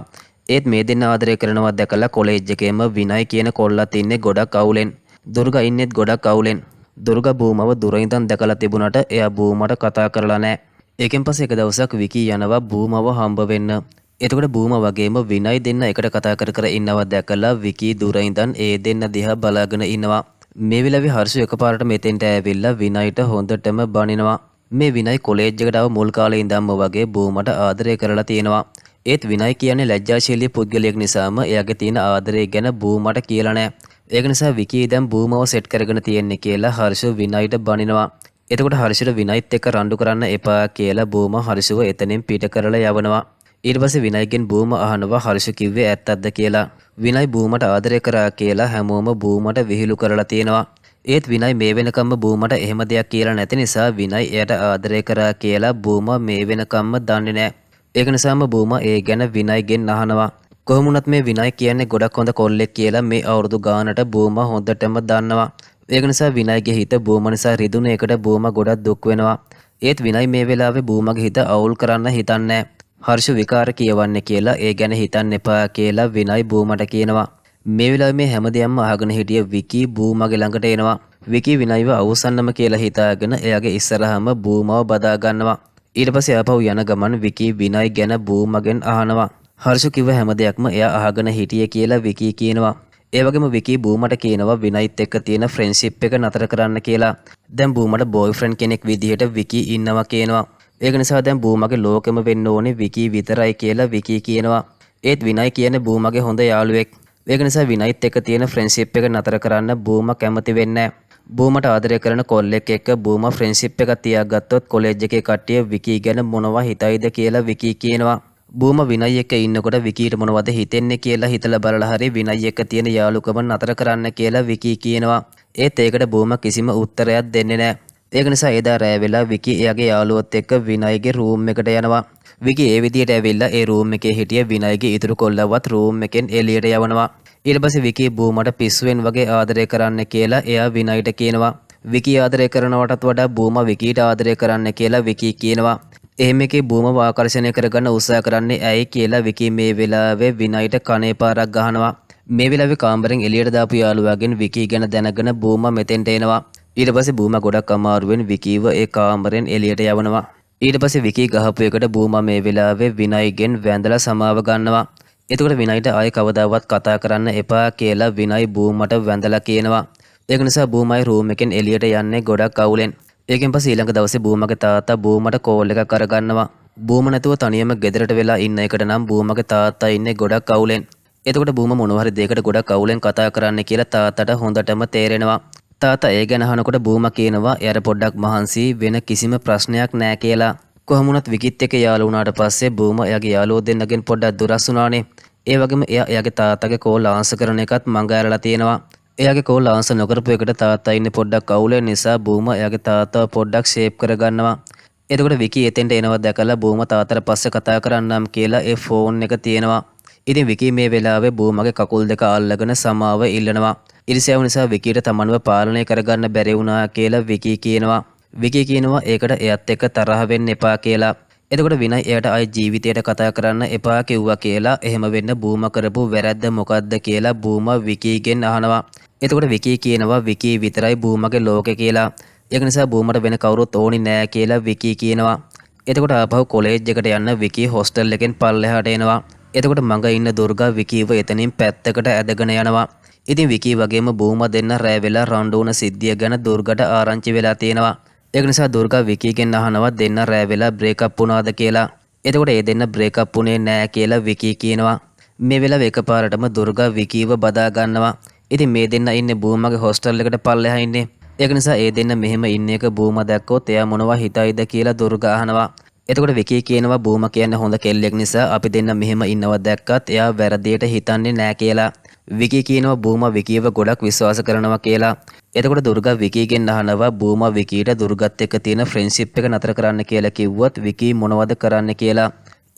ඒත් මේ දෙන්න ආදරය කරනවා දැකලා කොලෙජ් එකේම විනයි කියන කොල්ලත් ඉන්නේ ගොඩක් අවුලෙන්. දුර්ගා ඉන්නෙත් ගොඩක් අවුලෙන්. දුර්ගා බූමව දුර ඉඳන් දැකලා තිබුණාට එයා බූමට කතා කරලා නැහැ. ඒකෙන් පස්සේ එක දවසක් විකී යනවා බූමව හම්බ වෙන්න. එතකොට බූම වගේම විනයි දෙන්න එකට කතා කර කර ඉන්නවා දැකලා විකී දුර ඉඳන් ඒ දෙන්න දිහා බලාගෙන ඉන්නවා. මේ වෙලාවේ හර්ෂ එකපාරට මෙතෙන්ට ඇවිල්ලා විනයිට හොඳටම බනිනවා. මේ විනයි කොලෙජ් එකට ආව මුල් කාලේ ඉඳන්ම වගේ බූමට ආදරය කරලා තියෙනවා. ඒත් විනයි කියන්නේ ලැජ්ජාශීලී පුද්ගලයෙක් නිසාම එයාගේ තියෙන ආදරය ගැන බූමට කියලා නැහැ. ඒක නිසා විකී දැන් බූමව සෙට් කරගෙන තියෙන්නේ කියලා හර්ෂ විනයිට බනිනවා. එතකොට හර්ෂට විනයිත් එක්ක රණ්ඩු කරන්න එපා කියලා බූම හර්ෂව එතනින් පිට කරලා යවනවා. ඊට පස්සේ විනයිගෙන් බූම අහනවා හර්ෂ කිව්වේ ඇත්තක්ද කියලා. විනයි බූමට ආදරය කරා කියලා හැමෝම බූමට විහිළු කරලා තියෙනවා. ඒත් විනයි මේ වෙනකම්ම බූමට එහෙම දෙයක් කියලා නැති නිසා විනයි එයට ආදරය කරා කියලා බූම මේ වෙනකම්ම දන්නේ නැහැ. ඒක නිසාම බූම ඒ ගැන විනයිගෙන් අහනවා. කොහොම වුණත් මේ විනයි කියන්නේ ගොඩක් හොඳ කොල්ලෙක් කියලා මේ අවුරුදු ගානට බූම හොඳටම දන්නවා. ඒක නිසා විනයිගේ හිත බූම නිසා රිදුන එකට බූම ගොඩක් දුක් වෙනවා. ඒත් විනයි මේ වෙලාවේ බූමගේ හිත අවුල් කරන්න හිතන්නේ හර්ෂ විකාර කියවන්නේ කියලා ඒ ගැන හිතන්න එපා කියලා විනයි බූමට කියනවා. මේ වෙලාවේ මේ හැමදේම අහගෙන හිටිය විකී බූමගේ ළඟට එනවා. විකී විනයිව අවසන්නම කියලා හිතාගෙන එයාගේ ඉස්සරහම බූමව බදා ගන්නවා. ඊට පස්සේ ආපහු යන ගමන් විකී විනයි ගැන බූමගෙන් අහනවා. හර්ෂ කිව්ව හැම දෙයක්ම එයා අහගෙන හිටියේ කියලා විකී කියනවා. ඒ වගේම විකී බූමට කියනවා විනයිත් එක්ක තියෙන ෆ්‍රෙන්ඩ්ෂිප් එක නතර කරන්න කියලා. දැන් බූමට බෝයිෆ්‍රෙන්ඩ් කෙනෙක් විදිහට විකී ඉන්නවා කියනවා. ඒක නිසා දැන් බූමගේ ලෝකෙම වෙන්න ඕනේ විකී විතරයි කියලා විකී කියනවා. ඒත් විනයි කියන්නේ බූමගේ හොඳ යාළුවෙක්. ඒක නිසා විනයිත් එක්ක තියෙන ෆ්‍රෙන්ඩ්ෂිප් එක නතර කරන්න බූම කැමති වෙන්නේ නැහැ. බූමට ආදරය කරන කොල්ලෙක් එක්ක බූම ෆ්‍රෙන්ඩ්ෂිප් එකක් තියාගත්තොත් කොලෙජ් එකේ කට්ටිය විකී ගැන මොනවා හිතයිද කියලා විකී කියනවා. බූම විනයි එක්ක ඉන්නකොට විකීට මොනවද හිතෙන්නේ කියලා හිතලා බලලා හරි විනයි එක්ක තියෙන යාළුකම නතර කරන්න කියලා විකී කියනවා. ඒත් ඒකට බූම කිසිම උත්තරයක් දෙන්නේ නැහැ. ඒක නිසා එදා රෑ වෙලා විකී එයාගේ යාළුවොත් එක්ක විනයිගේ රූම් එකට යනවා. විකී ඒ විදිහට ඇවිල්ලා ඒ රූම් එකේ හිටිය විනයිගේ ඉතුරු කොල්ලවත් රූම් එකෙන් එළියට යවනවා. ඊට පස්සේ විකී බූමට පිස්සුවෙන් වගේ ආදරය කරන්න කියලා එයා විනයිට කියනවා. විකී ආදරය කරනවටත් වඩා බූම විකීට ආදරය කරන්න කියලා විකී කියනවා. එහෙම එකේ බූමව ආකර්ෂණය කරගන්න උත්සාහ කරන්නේ ඇයි කියලා විකී මේ වෙලාවේ විනයිට කනේ පාරක් ගහනවා. මේ වෙලාවේ කාමරෙන් එළියට දාපු යාළුවාගෙන් විකී ගැන දැනගෙන බූම මෙතෙන්ට එනවා. ඊට පස්සේ බූම ගොඩක් අමාරුවෙන් විකීව ඒ කාමරෙන් එළියට යවනවා. ඊට පස්සේ විකී ගහපු එකට බූම මේ වෙලාවේ විනයිගෙන් වැඳලා සමාව ගන්නවා. එතකොට විනයිට ආයෙ කවදාවත් කතා කරන්න එපා කියලා විනයි බූමට වැඳලා කියනවා. ඒක නිසා බූමයි රූම් එකෙන් එළියට යන්නේ ගොඩක් අවුලෙන්. ඒකෙන් පස්සේ ඊළඟ දවසේ බූමගේ තාත්තා බූමට කෝල් එකක් අරගන්නවා. බූම නැතුව තනියම ගෙදරට වෙලා ඉන්න එකට නම් බූමගේ තාත්තා ඉන්නේ ගොඩක් අවුලෙන්. එතකොට බූම මොනවා හරි දෙයකට ගොඩක් අවුලෙන් කතා කරන්න කියලා තාත්තට හොඳටම තේරෙනවා. තාත්තා ඒ ගැන අහනකොට බූම කියනවා එයාට පොඩ්ඩක් මහන්සි වෙන කිසිම ප්‍රශ්නයක් නැහැ කියලා. කොහොම වුණත් විකිත් එක්ක යාළු වුණාට පස්සේ බූම එයාගේ යාළුවෝ දෙන්නගෙන් පොඩ්ඩක් දුරස් වුණානේ. ඒ වගේම එයා එයාගේ තාත්තගේ කෝල් ආන්සර් කරන එකත් මං ඇරලා තියෙනවා. එයාගේ කෝල් ආන්සර් නොකරපු එකට තාත්තා ඉන්නේ පොඩ්ඩක් අවුලෙන් නිසා බූම එයාගේ තාත්තව පොඩ්ඩක් ෂේප් කරගන්නවා. එතකොට විකී එතෙන්ට එනවා දැකලා බූම තාත්තට පස්සේ කතා කරන්නම් කියලා ඒ ෆෝන් එක තියෙනවා. ඉතින් විකී මේ වෙලාවේ බූමගේ කකුල් දෙක අල්ලගෙන සමාව ඉල්ලනවා. ඉරිසියාව නිසා විකීට තමන්ව පාලනය කරගන්න බැරි වුණා කියලා විකී කියනවා. විකී කියනවා ඒකට එයත් එක්ක තරහ වෙන්න එපා කියලා. එතකොට විනයි එයාට ආයි ජීවිතයට කතා කරන්න එපා කිව්වා කියලා. එහෙම වෙන්න බූම කරපු වැරද්ද මොකද්ද කියලා බූම විකීගෙන් අහනවා. එතකොට විකී කියනවා විකී විතරයි බූමගේ ලෝකේ කියලා. ඒක නිසා බූමට වෙන කවුරුත් ඕනි නෑ කියලා විකී කියනවා. එතකොට ආපහු කොලෙජ් එකට යන්න විකී හොස්ටල් එකෙන් පල්ලෙහාට එනවා. එතකොට මඟ ඉන්න දුර්ගා විකීව එතනින් පැත්තකට ඇදගෙන යනවා. ඉතින් විකී වගේම බූම දෙන්න රෑ වෙලා රණ්ඩු වුණ සිද්ධිය ගැන දුර්ගට ආරංචි වෙලා තියෙනවා. ඒක නිසා දුර්ගා විකීගෙන් අහනවා දෙන්න රෑ වෙලා බ්‍රේක්අප් වුණාද කියලා. එතකොට ඒ දෙන්න බ්‍රේක්අප් වුණේ නෑ කියලා විකී කියනවා. මේ වෙලාව එකපාරටම දුර්ගා විකීව බදා ගන්නවා. ඉතින් මේ දෙන්න ඉන්නේ බූමගේ හොස්ටල් එකට පල්ලෙහා ඉන්නේ. ඒක නිසා ඒ දෙන්න මෙහෙම ඉන්න එක බූම දැක්කොත් එයා මොනවා හිතයිද කියලා දුර්ගා අහනවා. එතකොට විකී කියනවා බූම කියන්නේ හොඳ කෙල්ලෙක් නිසා අපි දෙන්න මෙහෙම ඉන්නවා දැක්කත් එයා වැරදියට හිතන්නේ නෑ කියලා. විකී කියනවා බූම විකීව ගොඩක් විශ්වාස කරනවා කියලා. එතකොට දුර්ගා විකීගෙන් අහනවා බූම විකීට දුර්ගත් එක්ක තියෙන ෆ්‍රෙන්ඩ්ෂිප් එක නතර කරන්න කියලා කිව්වොත් විකී මොනවද කරන්න කියලා.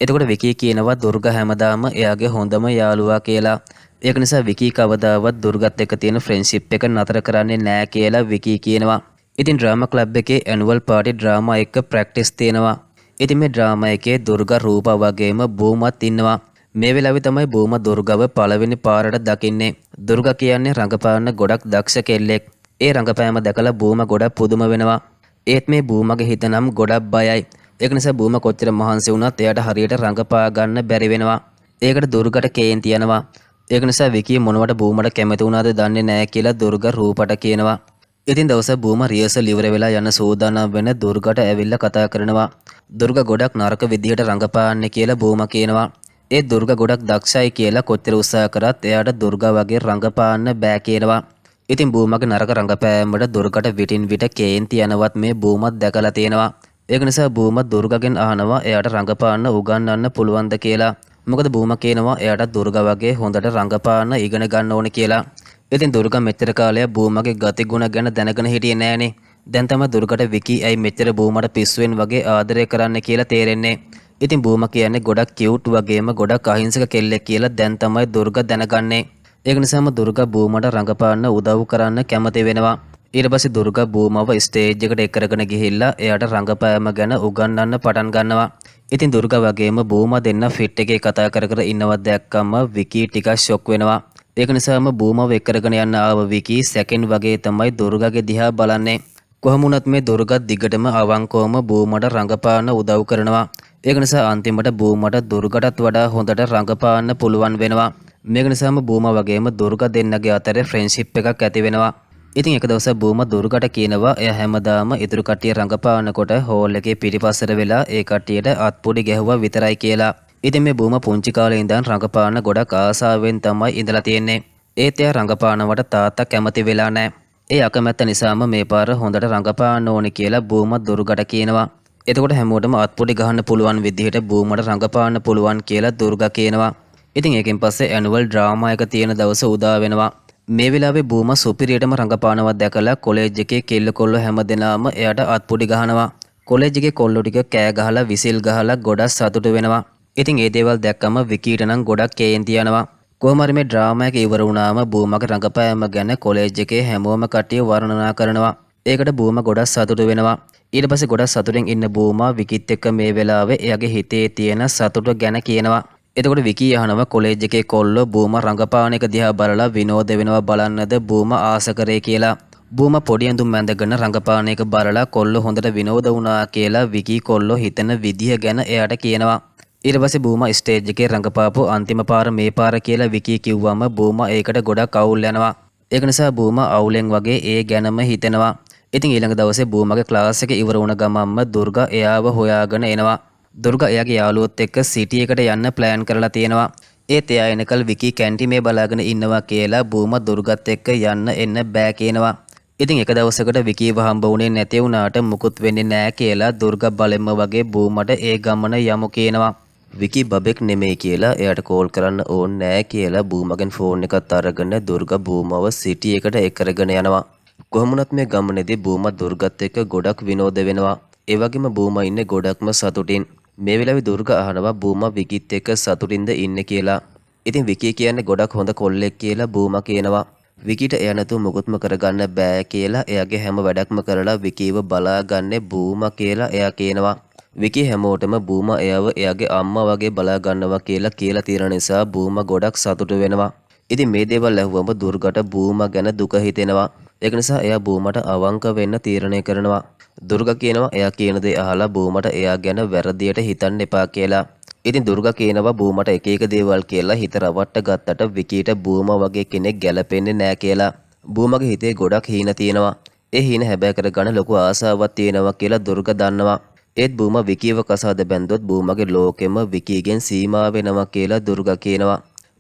එතකොට විකී කියනවා දුර්ගා හැමදාම එයාගේ හොඳම යාළුවා කියලා. ඒක නිසා විකී කවදාවත් දුර්ගත් එක්ක තියෙන ෆ්‍රෙන්ඩ්ෂිප් එක නතර කරන්නේ නැහැ කියලා විකී කියනවා. ඉතින් ඩ්‍රාමා ක්ලබ් එකේ ඇනුවල් පාටි ඩ්‍රාමා එක ප්‍රැක්ටිස් තියෙනවා. ඉතින් මේ ඩ්‍රාමා එකේ දුර්ගා රූපා වගේම බූමත් ඉන්නවා. මේ වෙලාවේ තමයි බූමා දුර්ගව පළවෙනි පාරට දකින්නේ. දුර්ගා කියන්නේ රංගපාන ගොඩක් දක්ෂ කෙල්ලෙක්. ඒ රංගපෑම දැකලා බූමා ගොඩක් පුදුම වෙනවා. ඒත් මේ බූමගේ හිත නම් ගොඩක් බයයි. ඒක නිසා බූමා කොච්චර මහන්සි වුණත් එයාට හරියට රංගපා ගන්න බැරි වෙනවා. ඒකට දුර්ගට කේන්ති යනවා. ඒක නිසා විකී මොනවට බූමට කැමති වුණාද දන්නේ නැහැ කියලා දුර්ගා රූපට කියනවා. ඉතින් දවස බූමා රියසල් ඉවර වෙලා යන සූදානම් වෙන දුර්ගට ඇවිල්ලා කතා කරනවා. දුර්ගා ගොඩක් නරක විදිහට රංගපාන්නේ කියලා බූමා කියනවා. ඒ දුර්ගා ගොඩක් දක්ෂයි කියලා කොච්චර උත්සාහ කරත් එයාට දුර්ගා වගේ රංගපාන්න බෑ කියනවා. ඉතින් බූමගේ නරක රංගපෑමට දුර්ගට විටින් විට කේන්ති යනවත් මේ බූමත් දැකලා තියෙනවා. ඒක නිසා බූමා දුර්ගගෙන් අහනවා එයාට රංගපාන්න උගන්වන්න පුළුවන්ද කියලා. මොකද බූමා කියනවා එයාට දුර්ගා වගේ හොඳට රංගපාන්න ඉගෙන ගන්න ඕනේ කියලා. ඉතින් දුර්ගා මෙච්චර කාලයක් බූමගේ ගතිගුණ ගැන දැනගෙන හිටියේ නෑනේ. දැන් තමයි දුර්ගට විකී ඇයි මෙච්චර බූමට පිස්සුවෙන් වගේ ආදරය කරන්න කියලා තේරෙන්නේ. ඉතින් බූමා කියන්නේ ගොඩක් කියුට් වගේම ගොඩක් අහිංසක කෙල්ලෙක් කියලා දැන් තමයි දුර්ගා දැනගන්නේ. ඒක නිසාම දුර්ගා බූමට රංගපාන්න උදව් කරන්න කැමති වෙනවා. ඊට පස්සේ දුර්ගා බූමව ස්ටේජ් එකට එක්කරගෙන ගිහිල්ලා එයාට රංගපෑම ගැන උගන්වන්න පටන් ගන්නවා. ඉතින් දුර්ගා වගේම බූමා දෙන්න ෆිට් එකේ කතා කර කර ඉන්නවත් දැක්කම විකී ටිකක් ෂොක් වෙනවා. ඒක නිසාම බූමව එක්කරගෙන යන්න ආව විකී සැකෙන් වගේ තමයි දුර්ගාගේ දිහා බලන්නේ. කොහොම වුණත් මේ දුර්ගා දිගටම අවංකවම බූමට රංගපාන්න උදව් කරනවා. ඒක නිසා අන්තිමට බූමට දුර්ගටත් වඩා හොඳට රංගපාන්න පුළුවන් වෙනවා. මේක නිසාම බූමා වගේම දුර්ගා දෙන්නගේ අතරේ ෆ්‍රෙන්ඩ්ෂිප් එකක් ඇති වෙනවා. ඉතින් එක දවසක් බූමා දුර්ගට කියනවා එයා හැමදාම ඉතුරු කට්ටිය රංගපානකොට හෝල් එකේ පිටිපස්සට වෙලා ඒ කට්ටියට අත්පොඩි ගැහුවා විතරයි කියලා. ඉතින් මේ බූමා පුංචි කාලේ ඉඳන් රංගපාන ගොඩක් ආසාවෙන් තමයි ඉඳලා තියෙන්නේ. ඒත් එයා රංගපානවට තාත්තා කැමති වෙලා නැහැ. ඒ අකමැත්ත නිසාම මේ පාර හොඳට රංගපාන්න ඕනේ කියලා බූමා දුර්ගට කියනවා. එතකොට හැමෝටම අත්පොඩි ගහන්න පුළුවන් විදිහට බූමට රංගපාන්න පුළුවන් කියලා දුර්ගා කියනවා. ඉතින් ඒකෙන් පස්සේ ඇනුවල් ඩ්‍රාමා එක තියෙන දවස උදා වෙනවා. මේ වෙලාවේ බූමා සුපිරියටම රංගපානවා දැකලා කොලෙජ් එකේ කෙල්ල කොල්ල හැමදෙනාම එයාට අත්පොඩි ගහනවා. කොලෙජ් එකේ කොල්ලෝ ටික කෑ ගහලා විසිල් ගහලා ගොඩක් සතුටු වෙනවා. ඉතින් ඒ දේවල් දැක්කම විකීට නම් ගොඩක් කේන්ති යනවා. කොහොම හරි මේ ඩ්‍රාමා එක ඉවර වුණාම බූමාගේ රංගපෑම ගැන කොලෙජ් එකේ හැමෝම කට්ටිය වර්ණනා කරනවා. ඒකට බූමා ගොඩක් සතුටු වෙනවා. ඊට පස්සේ ගොඩක් සතුටින් ඉන්න බූමා විකිත් එක්ක මේ වෙලාවේ එයාගේ හිතේ තියෙන සතුට ගැන කියනවා. එතකොට විකී අහනවා කොලෙජ් එකේ කොල්ලෝ බූමා රංගපාන එක දිහා බලලා විනෝද වෙනවා බලන්නද බූමා ආස කරේ කියලා. බූමා පොඩි ඇඳුම් ඇඳගෙන රංගපාන එක බලලා කොල්ලෝ හොඳට විනෝද වුණා කියලා විකී කොල්ලෝ හිතන විදිහ ගැන එයාට කියනවා. ඊට පස්සේ බූමා ස්ටේජ් එකේ රංගපාපු අන්තිම පාර මේ පාර කියලා විකී කිව්වම බූමා ඒකට ගොඩක් අවුල් යනවා. ඒක නිසා බූමා අවුලෙන් වගේ ඒ ගැනම හිතෙනවා. ඉතින් ඊළඟ දවසේ බූමාගේ ක්ලාස් එක ඉවර වුණ ගමන්ම දුර්ගා එයාව හොයාගෙන එනවා. දුර්ගා එයාගේ යාළුවොත් එක්ක සිටි එකට යන්න ප්ලෑන් කරලා තියෙනවා. ඒත් එයා එනකල් විකී කැන්ටිමේ බලාගෙන ඉන්නවා කියලා බූමා දුර්ගත් එක්ක යන්න එන්න බෑ කියනවා. ඉතින් එක දවසකට විකීව හම්බ වුණේ නැති වුණාට මුකුත් වෙන්නේ නැහැ කියලා දුර්ගා බලෙම්ම වගේ බූමට ඒ ගමන යමු කියනවා. විකී බබෙක් නෙමෙයි කියලා එයාට කෝල් කරන්න ඕනේ නැහැ කියලා බූමාගෙන් ෆෝන් එකත් අරගෙන දුර්ගා බූමව සිටි එකට එක්කරගෙන යනවා. කොහොමුණත් මේ ගමනේදී බූමා දුර්ගත් එක්ක ගොඩක් විනෝද වෙනවා. ඒ වගේම බූමා ඉන්නේ ගොඩක්ම සතුටින්. මේ වෙලාවේ දුර්ගා අහනවා බූමා විකීත් එක්ක සතුටින්ද ඉන්නේ කියලා. ඉතින් විකී කියන්නේ ගොඩක් හොඳ කොල්ලෙක් කියලා බූමා කියනවා. විකීට එයා නැතුව මොකොත්ම කරගන්න බෑ කියලා එයාගේ හැම වැඩක්ම කරලා විකීව බලාගන්නේ බූමා කියලා එයා කියනවා. විකී හැමෝටම බූමා එයාව එයාගේ අම්මා වගේ බලා ගන්නවා කියලා තියෙන නිසා බූමා ගොඩක් සතුටු වෙනවා. ඉතින් මේ දේවල් ඇහුවම දුර්ගට බූමා ගැන දුක හිතෙනවා. ඒක නිසා එයා බූමට අවංක වෙන්න තීරණය කරනවා. දුර්ගා කියනවා එයා කියන දේ අහලා බූමට එයා ගැන වැරදියට හිතන්න එපා කියලා. ඉතින් දුර්ගා කියනවා බූමට එක එක දේවල් කියලා හිත රවට්ට ගත්තට විකීට බූමා වගේ කෙනෙක් ගැලපෙන්නේ නැහැ කියලා. බූමාගේ හිතේ ගොඩක් හීන තියෙනවා. ඒ හීන හැබෑ කරගන්න ලොකු ආසාවක් තියෙනවා කියලා දුර්ගා දන්නවා. ඒත් බූමා විකීව කසාද බැන්දොත් බූමාගේ ලෝකෙම විකීගෙන් සීමා වෙනවා කියලා දුර්ගා කියනවා.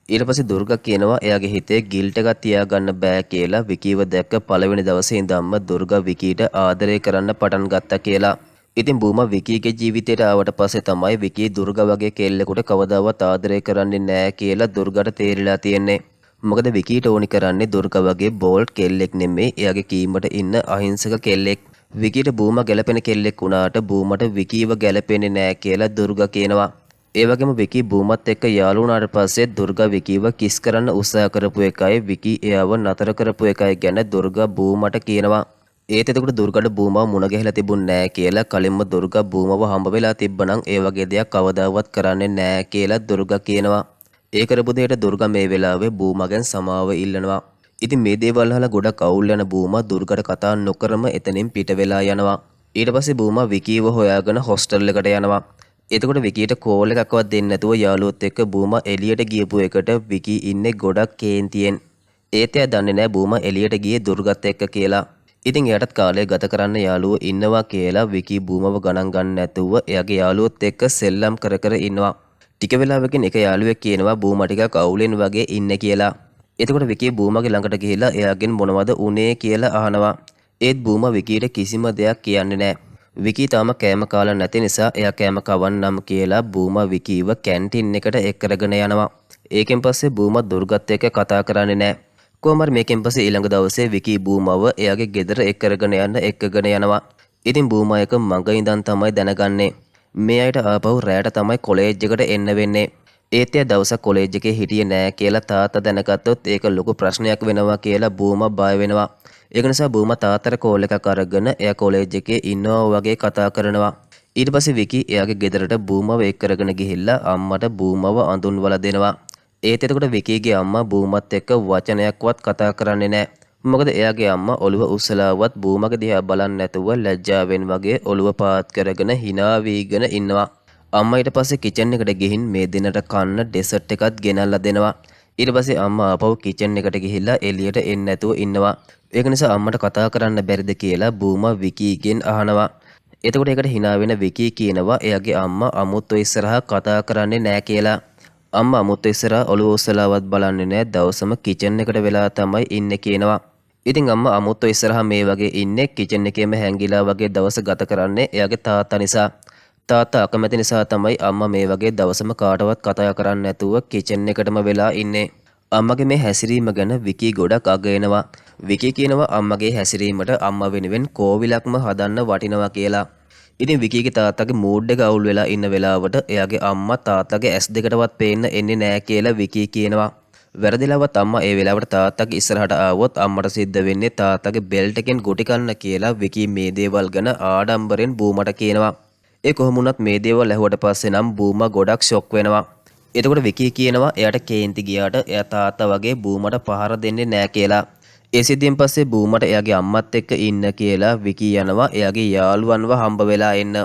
ඊට පස්සේ දුර්ගා කියනවා එයාගේ හිතේ ගිල්ට් එකක් තියාගන්න බෑ කියලා විකීව දැක්ක පළවෙනි දවසේ ඉඳන්ම දුර්ගා විකීට ආදරය කරන්න පටන් ගත්තා කියලා. ඉතින් බූමා විකීගේ ජීවිතයට ආවට පස්සේ තමයි විකී දුර්ගා වගේ කෙල්ලෙකුට කවදාවත් ආදරය කරන්නේ නැහැ කියලා දුර්ගාට තේරිලා තියෙන්නේ. මොකද විකීට ඕනි කරන්නේ දුර්ගා වගේ බෝල්ට් කෙල්ලෙක් නෙමෙයි එයාගේ කීමට ඉන්න අහිංසක කෙල්ලෙක්. විකීට බූමා ගැලපෙන කෙල්ලෙක් වුණාට බූමට විකීව ගැලපෙන්නේ නැහැ කියලා දුර්ගා කියනවා. ඒ වගේම විකී බූමත් එක්ක යාළු වුණාට පස්සේ දුර්ගා විකීව කිස් කරන්න උත්සාහ කරපු එකයි විකී එයාව නතර කරපු එකයි ගැන දුර්ගා බූමට කියනවා. ඒත් එතකොට දුර්ගාට බූමව මුණ ගැහිලා තිබුණ නෑ කියලා කලින්ම දුර්ගා බූමව හම්බ වෙලා තිබ්බනම් ඒ වගේ දෙයක් කවදාවත් කරන්නේ නෑ කියලා දුර්ගා කියනවා. ඒ කරපු දෙයට දුර්ගා මේ වෙලාවේ බූමගෙන් සමාව ඉල්ලනවා. ඉතින් මේ දේවල් අහලා ගොඩක් අවුල් යන බූමා දුර්ගාට කතා නොකරම එතනින් පිට වෙලා යනවා. ඊට පස්සේ බූමා විකීව හොයාගෙන හොස්ටල් එකට යනවා. එතකොට විකීට කෝල් එකක්වත් දෙන්නේ නැතුව යාළුවොත් එක්ක බූමා එළියට ගියපු එකට විකී ඉන්නේ ගොඩක් කේන්තියෙන්. ඒත් එයා දන්නේ නැහැ බූමා එළියට ගියේ දුර්ගත් එක්ක කියලා. ඉතින් එයාටත් කාලය ගත කරන්න යාළුවෝ ඉන්නවා කියලා විකී බූමව ගණන් ගන්න නැතුව එයාගේ යාළුවොත් එක්ක සෙල්ලම් කර කර ඉන්නවා. ටික වෙලාවකින් එක යාළුවෙක් කියනවා බූමා ටිකක් අවුලෙන් වගේ ඉන්නේ කියලා. එතකොට විකී බූමාගේ ළඟට ගිහිල්ලා එයාගෙන් මොනවද උනේ කියලා අහනවා. ඒත් බූමා විකීට කිසිම දෙයක් කියන්නේ නැහැ. විකී තාම කෑම කාලා නැති නිසා එයා කෑම කවන්නම් කියලා බූමා විකීව කැන්ටින් එකට එක් කරගෙන යනවා. ඒකෙන් පස්සේ බූමා දුර්ගත් එක්ක කතා කරන්නේ නැහැ. කොහොම හරි මේකෙන් පස්සේ ඊළඟ දවසේ විකී බූමව එයාගේ ගෙදර එක් කරගෙන එක්කගෙන යනවා. ඉතින් බූමා එක මඟ ඉඳන් තමයි දැනගන්නේ මේ අයට ආපහු රැයට තමයි කොලේජ් එකට එන්න වෙන්නේ. ඒත් එයා දවසක් කොලේජ් එකේ හිටියේ නෑ කියලා තාත්තා දැනගත්තොත් ඒක ලොකු ප්‍රශ්නයක් වෙනවා කියලා බූමා බය වෙනවා. ඒක නිසා බූමා තාත්තට කෝල් එකක් අරගෙන එයා කොලේජ් එකේ ඉන්නවා වගේ කතා කරනවා. ඊට පස්සේ විකී එයාගේ ගෙදරට බූමව එක් කරගෙන ගිහිල්ලා අම්මට බූමව අඳුන්වලා දෙනවා. ඒත් එතකොට විකීගේ අම්මා බූමත් එක්ක වචනයක්වත් කතා කරන්නේ නැහැ. මොකද එයාගේ අම්මා ඔළුව උස්සලාවත් බූමගේ දිහා බලන්නේ නැතුව ලැජ්ජාවෙන් වගේ ඔළුව පාත් කරගෙන hina වීගෙන ඉන්නවා. අම්මා ඊට පස්සේ කිචන් එකට ගිහින් මේ දිනට කන්න ඩෙසර්ට් එකක් ගෙනල්ලා දෙනවා. ඊට පස්සේ අම්මා ආපහු කිචන් එකට ගිහිල්ලා එළියට එන්න නැතුව ඉන්නවා. ඒක නිසා අම්මට කතා කරන්න බැරිද කියලා බූමා විකීගෙන් අහනවා. එතකොට ඒකට hina වෙන විකී කියනවා එයාගේ අම්මා අමුත්තු ඉස්සරහා කතා කරන්නේ නැහැ කියලා. අම්මා අමුත්තු ඉස්සරහා ඔළුව උස්සලාවත් බලන්නේ නැහැ දවසම කිචන් එකට වෙලා තමයි ඉන්නේ කියනවා. ඉතින් අම්මා අමුත්තු ඉස්සරහා මේ වගේ ඉන්නේ කිචන් එකේම හැංගිලා වගේ දවස ගත කරන්නේ එයාගේ තාත්තා නිසා. තාත්තා අකමැති නිසා තමයි අම්මා මේ වගේ දවසම කාටවත් කතා කරන්නේ නැතුව කිචන් එකටම වෙලා ඉන්නේ. අම්මගේ මේ හැසිරීම ගැන විකී ගොඩක් අගයනවා. විකී කියනවා අම්මගේ හැසිරීමට අම්මා වෙනුවෙන් කෝවිලක්ම හදන්න වටිනවා කියලා. ඉතින් විකීගේ තාත්තගේ මූඩ් එක අවුල් වෙලා ඉන්න වෙලාවට එයාගේ අම්මා තාත්තගේ ඇස් දෙකටවත් පේන්න එන්නේ නැහැ කියලා විකී කියනවා. වැරදිලාවත් අම්මා ඒ වෙලාවට තාත්තගේ ඉස්සරහට ආවොත් අම්මට සිද්ධ වෙන්නේ තාත්තගේ බෙල්ට් එකෙන් ගොටි කන්න කියලා විකී මේ දේවල් ගැන ආඩම්බරෙන් බූමට කියනවා. ඒ කොහොම වුණත් මේ දේවල් ඇහුවට පස්සේ නම් බූමා ගොඩක් ෂොක් වෙනවා. එතකොට විකී කියනවා එයාට කේන්ති ගියාට එයා තාත්තා වගේ බූමට පහර දෙන්නේ නැහැ කියලා. ඒ සිද්ධියෙන් පස්සේ බූමට එයාගේ අම්මත් එක්ක ඉන්න කියලා විකී යනවා එයාගේ යාළුවන්ව හම්බ වෙලා එන්න.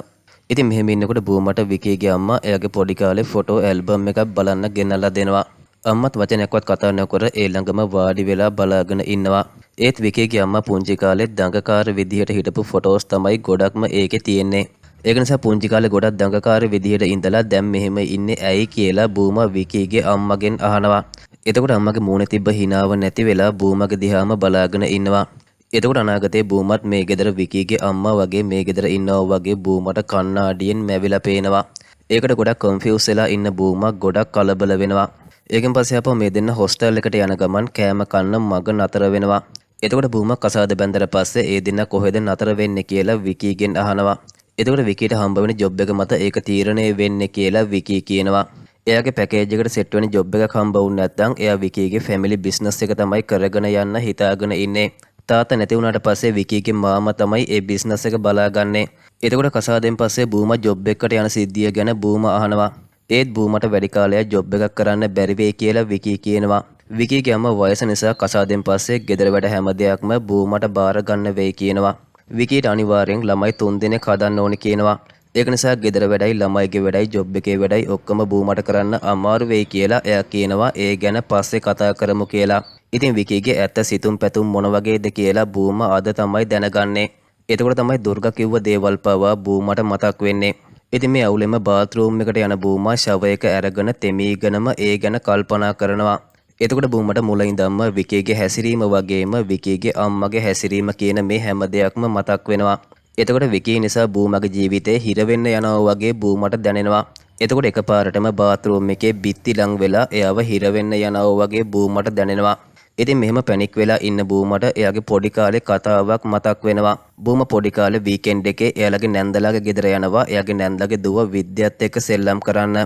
ඉතින් මෙහෙම ඉන්නකොට බූමට විකීගේ අම්මා එයාගේ පොඩි කාලේ ෆොටෝ ඇල්බම් එකක් බලන්න ගෙනල්ලා දෙනවා. අම්මත් වචනයක්වත් කතා නොකර ඒ ළඟම වාඩි වෙලා බලාගෙන ඉන්නවා. ඒත් විකීගේ අම්මා පුංචි කාලේ දඟකාර විදිහට හිටපු ෆොටෝස් තමයි ගොඩක්ම ඒකේ තියෙන්නේ. ඒක නිසා පුංචි කාලේ ගොඩක් දඟකාර විදිහට ඉඳලා දැන් මෙහෙම ඉන්නේ ඇයි කියලා බූමා විකීගේ අම්මගෙන් අහනවා. එතකොට අම්මගේ මූණේ තිබ්බ හිනාව නැති වෙලා බූමගේ දිහාම බලාගෙන ඉන්නවා. එතකොට අනාගතේ බූමත් මේ ගෙදර විකීගේ අම්මා වගේ මේ ගෙදර ඉන්නවා වගේ බූමට කණ්ණාඩියෙන් මැවිලා පේනවා. ඒකට ගොඩක් කන්ෆියුස් වෙලා ඉන්න බූමා ගොඩක් කලබල වෙනවා. ඒකෙන් පස්සේ අපෝ මේ දෙන්න හොස්ටල් එකට යන ගමන් කෑම කන්න මග නතර වෙනවා. එතකොට බූමා කසාද බැඳලා පස්සේ ඒ දෙන්න කොහෙද නතර වෙන්නේ කියලා විකීගෙන් අහනවා. එතකොට විකීට හම්බ වෙන ජොබ් එක මත ඒක තීරණය වෙන්නේ කියලා විකී කියනවා. එයාගේ පැකේජ් එකට සෙට් වෙන ජොබ් එකක් හම්බ වුනේ නැත්නම් එයා විකීගේ ෆැමිලි බිස්නස් එක තමයි කරගෙන යන්න හිතාගෙන ඉන්නේ. තාත්තා නැති වුණාට පස්සේ විකීගේ මාමා තමයි ඒ බිස්නස් එක බලාගන්නේ. එතකොට කසාදෙන් පස්සේ බූමා ජොබ් එකකට යන සිද්ධිය ගැන බූමා අහනවා. ඒත් බූමට වැඩි කාලයක් ජොබ් එකක් කරන්න බැරි වෙයි කියලා විකී කියනවා. විකීගේ අම්මා වයස නිසා කසාදෙන් පස්සේ ගෙදර වැඩ හැම දෙයක්ම බූමට බාර ගන්න වෙයි කියනවා. විකීට අනිවාර්යෙන් ළමයි 3 දෙනෙක් හදන්න ඕනේ කියනවා. ඒක නිසා ගෙදර වැඩයි ළමයිගේ වැඩයි ජොබ් එකේ වැඩයි ඔක්කොම බූමට කරන්න අමාරු වෙයි කියලා එයා කියනවා. ඒ ගැන පස්සේ කතා කරමු කියලා. ඉතින් විකීගේ ඇත්ත සිතුම් පැතුම් මොන වගේද කියලා බූමා අද තමයි දැනගන්නේ. එතකොට තමයි දුර්ගා කිව්ව දේවල් පවා බූමට මතක් වෙන්නේ. ඉතින් මේ අවුලෙම බාත්රූම් එකට යන බූමා ෂවර් එක අරගෙන තෙමීගෙනම ඒ ගැන කල්පනා කරනවා. එතකොට බූමට මුල ඉඳන්ම විකීගේ හැසිරීම වගේම විකීගේ අම්මගේ හැසිරීම කියන මේ හැම දෙයක්ම මතක් වෙනවා. එතකොට විකී නිසා බූමගේ ජීවිතේ හිර වෙන්න යනවා වගේ බූමට දැනෙනවා. එතකොට එකපාරටම බාත්රූම් එකේ බිත්ති ලං වෙලා එයාව හිර වෙන්න යනවා වගේ බූමට දැනෙනවා. ඉතින් මෙහෙම පැනික් වෙලා ඉන්න බූමට එයාගේ පොඩි කාලේ කතාවක් මතක් වෙනවා. බූම පොඩි කාලේ වීකෙන්ඩ් එකේ එයාලගේ නැන්දලාගේ ගෙදර යනවා. එයාගේ නැන්දලාගේ දුව විද්‍යාත් එක්ක සෙල්ලම් කරන්න.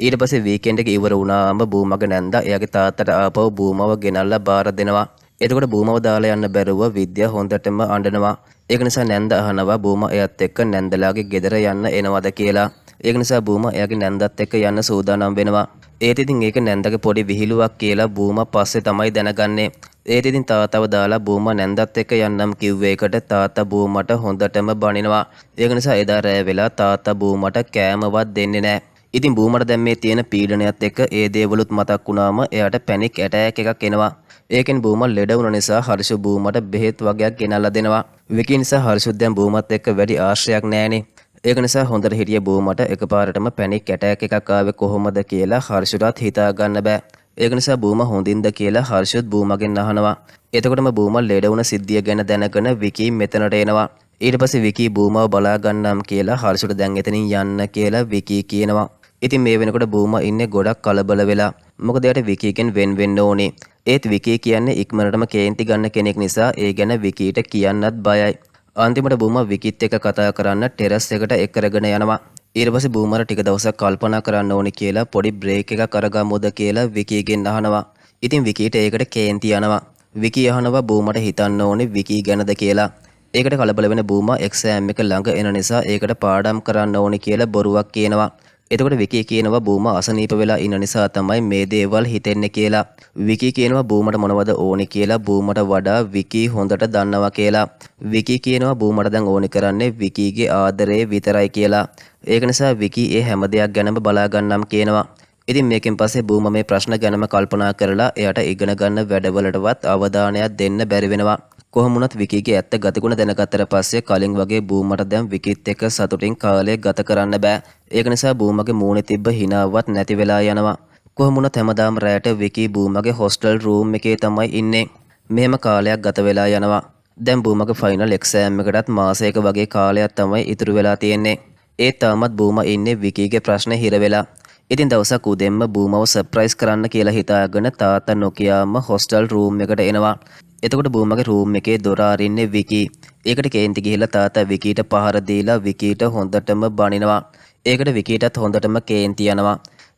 ඊට පස්සේ වීකෙන්ඩ් එක ඉවර වුණාම බූමගේ නැන්දා එයාගේ තාත්තට ආපහු බූමව ගෙනල්ලා බාර දෙනවා. එතකොට බූමව දාලා යන්න බැරුව විද්‍යා හොඳටම අඬනවා. ඒක නිසා නැන්ද අහනවා බූම එයත් එක්ක නැන්දලාගේ ගෙදර යන්න එනවද කියලා. ඒක නිසා බූම එයාගේ නැන්දත් එක්ක යන්න සූදානම් වෙනවා. ඒත් ඉතින් ඒක නැන්දගේ පොඩි විහිළුවක් කියලා බූම පස්සේ තමයි දැනගන්නේ. ඒත් ඉතින් තාත්තව දාලා බූම නැන්දත් එක්ක යන්නම් කිව්ව එකට තාත්තා බූමට හොඳටම බනිනවා. ඒක නිසා එදා රෑ වෙලා තාත්තා බූමට කෑමවත් දෙන්නේ නැහැ. ඉතින් බූමට දැන් මේ තියෙන පීඩනයත් එක්ක ඒ දේවලුත් මතක් වුණාම එයාට පැනික් ඇටැක් එකක් එනවා. ඒකෙන් බූම ලෙඩ වුණ නිසා හර්ෂ බූමට බෙහෙත් වගේක් ගෙනල්ලා දෙනවා. විකි නිසා හර්ෂුත් දැන් බූමත් එක්ක වැඩි ආශ්‍රයක් නැහැනේ. ඒක නිසා හොඳට හිටිය බූමට එකපාරටම පැනික් ඇටැක් එකක් ආවේ කොහොමද කියලා හර්ෂුටත් හිතා ගන්න බෑ. ඒක නිසා බූම හොඳින්ද කියලා හර්ෂුත් බූමගෙන් අහනවා. එතකොටම බූම ලෙඩ වුණ සිද්ධිය ගැන දැනගෙන විකි මෙතනට එනවා. ඊට පස්සේ විකි බූමව බලා ගන්නම් කියලා හර්ෂුට දැන් එතනින් යන්න කියලා විකි කියනවා. ඉතින් මේ වෙනකොට බූම ඉන්නේ ගොඩක් කලබල වෙලා. මොකද එයාට විකීගෙන් වෙන් වෙන්න ඕනේ. ඒත් විකී කියන්නේ ඉක්මනටම කේන්ති ගන්න කෙනෙක් නිසා ඒ ගැන විකීට කියන්නත් බයයි. අන්තිමට බූම විකිත් එක්ක කතා කරන්න ටෙරස් එකට එක්කරගෙන යනවා. ඊට පස්සේ බූමර ටික දවසක් කල්පනා කරන්න ඕනේ කියලා පොඩි බ්‍රේක් එකක් අරගමුද කියලා විකීගෙන් අහනවා. ඉතින් විකීට ඒකට කේන්ති යනවා. විකී අහනවා බූමට හිතන්න ඕනේ විකී ගැනද කියලා. ඒකට කලබල වෙන බූම එක්සෑම් එක ළඟ එන නිසා ඒකට පාඩම් කරන්න ඕනේ කියලා බොරුවක් කියනවා. එතකොට විකී කියනවා බූම අසනීප වෙලා ඉන්න නිසා තමයි මේ දේවල් හිතෙන්නේ කියලා. විකී කියනවා බූමට මොනවද ඕනි කියලා බූමට වඩා විකී හොඳට දන්නවා කියලා. විකී කියනවා බූමට දැන් ඕනි කරන්නේ විකීගේ ආදරේ විතරයි කියලා. ඒක නිසා විකී ඒ හැම දෙයක් ගැනම බලා ගන්නම් කියනවා. ඉතින් මේකෙන් පස්සේ බූම මේ ප්‍රශ්න ගැනම කල්පනා කරලා එයාට ඉගෙන ගන්න වැඩවලටවත් අවධානයක් දෙන්න බැරි වෙනවා. කොහොම වුණත් විකීගේ ඇත්ත ගතිගුණ දැනගත්තට පස්සේ කලින් වගේ බූමට දැන් විකීත් එක්ක සතුටින් කාලය ගත කරන්න බෑ. ඒක නිසා බූමගේ මූණේ තිබ්බ හිනාවත් නැති වෙලා යනවා. කොහොම වුණත් හැමදාම රැට විකී බූමගේ හොස්ටල් රූම් එකේ තමයි ඉන්නේ. මෙහෙම කාලයක් ගත වෙලා යනවා. දැන් බූමගේ ෆයිනල් එක්සෑම් එකටත් මාසයක වගේ කාලයක් තමයි ඉතුරු වෙලා තියෙන්නේ. ඒත් තාමත් බූම ඉන්නේ විකීගේ ප්‍රශ්නේ හිර වෙලා. ඉතින් දවසක් උදෙන්ම බූමව සර්ප්‍රයිස් කරන්න කියලා හිතාගෙන තාත්තා නොකියාම හොස්ටල් රූම් එකට එනවා. එතකොට බූමගේ රූම් එකේ දොර අරින්නේ විකී. ඒකට කේන්ති ගිහිල්ලා තාත්තා විකීට පහර දීලා විකීට හොඳටම බනිනවා. ඒකට විකීටත් හොඳටම කේන්ති යනවා.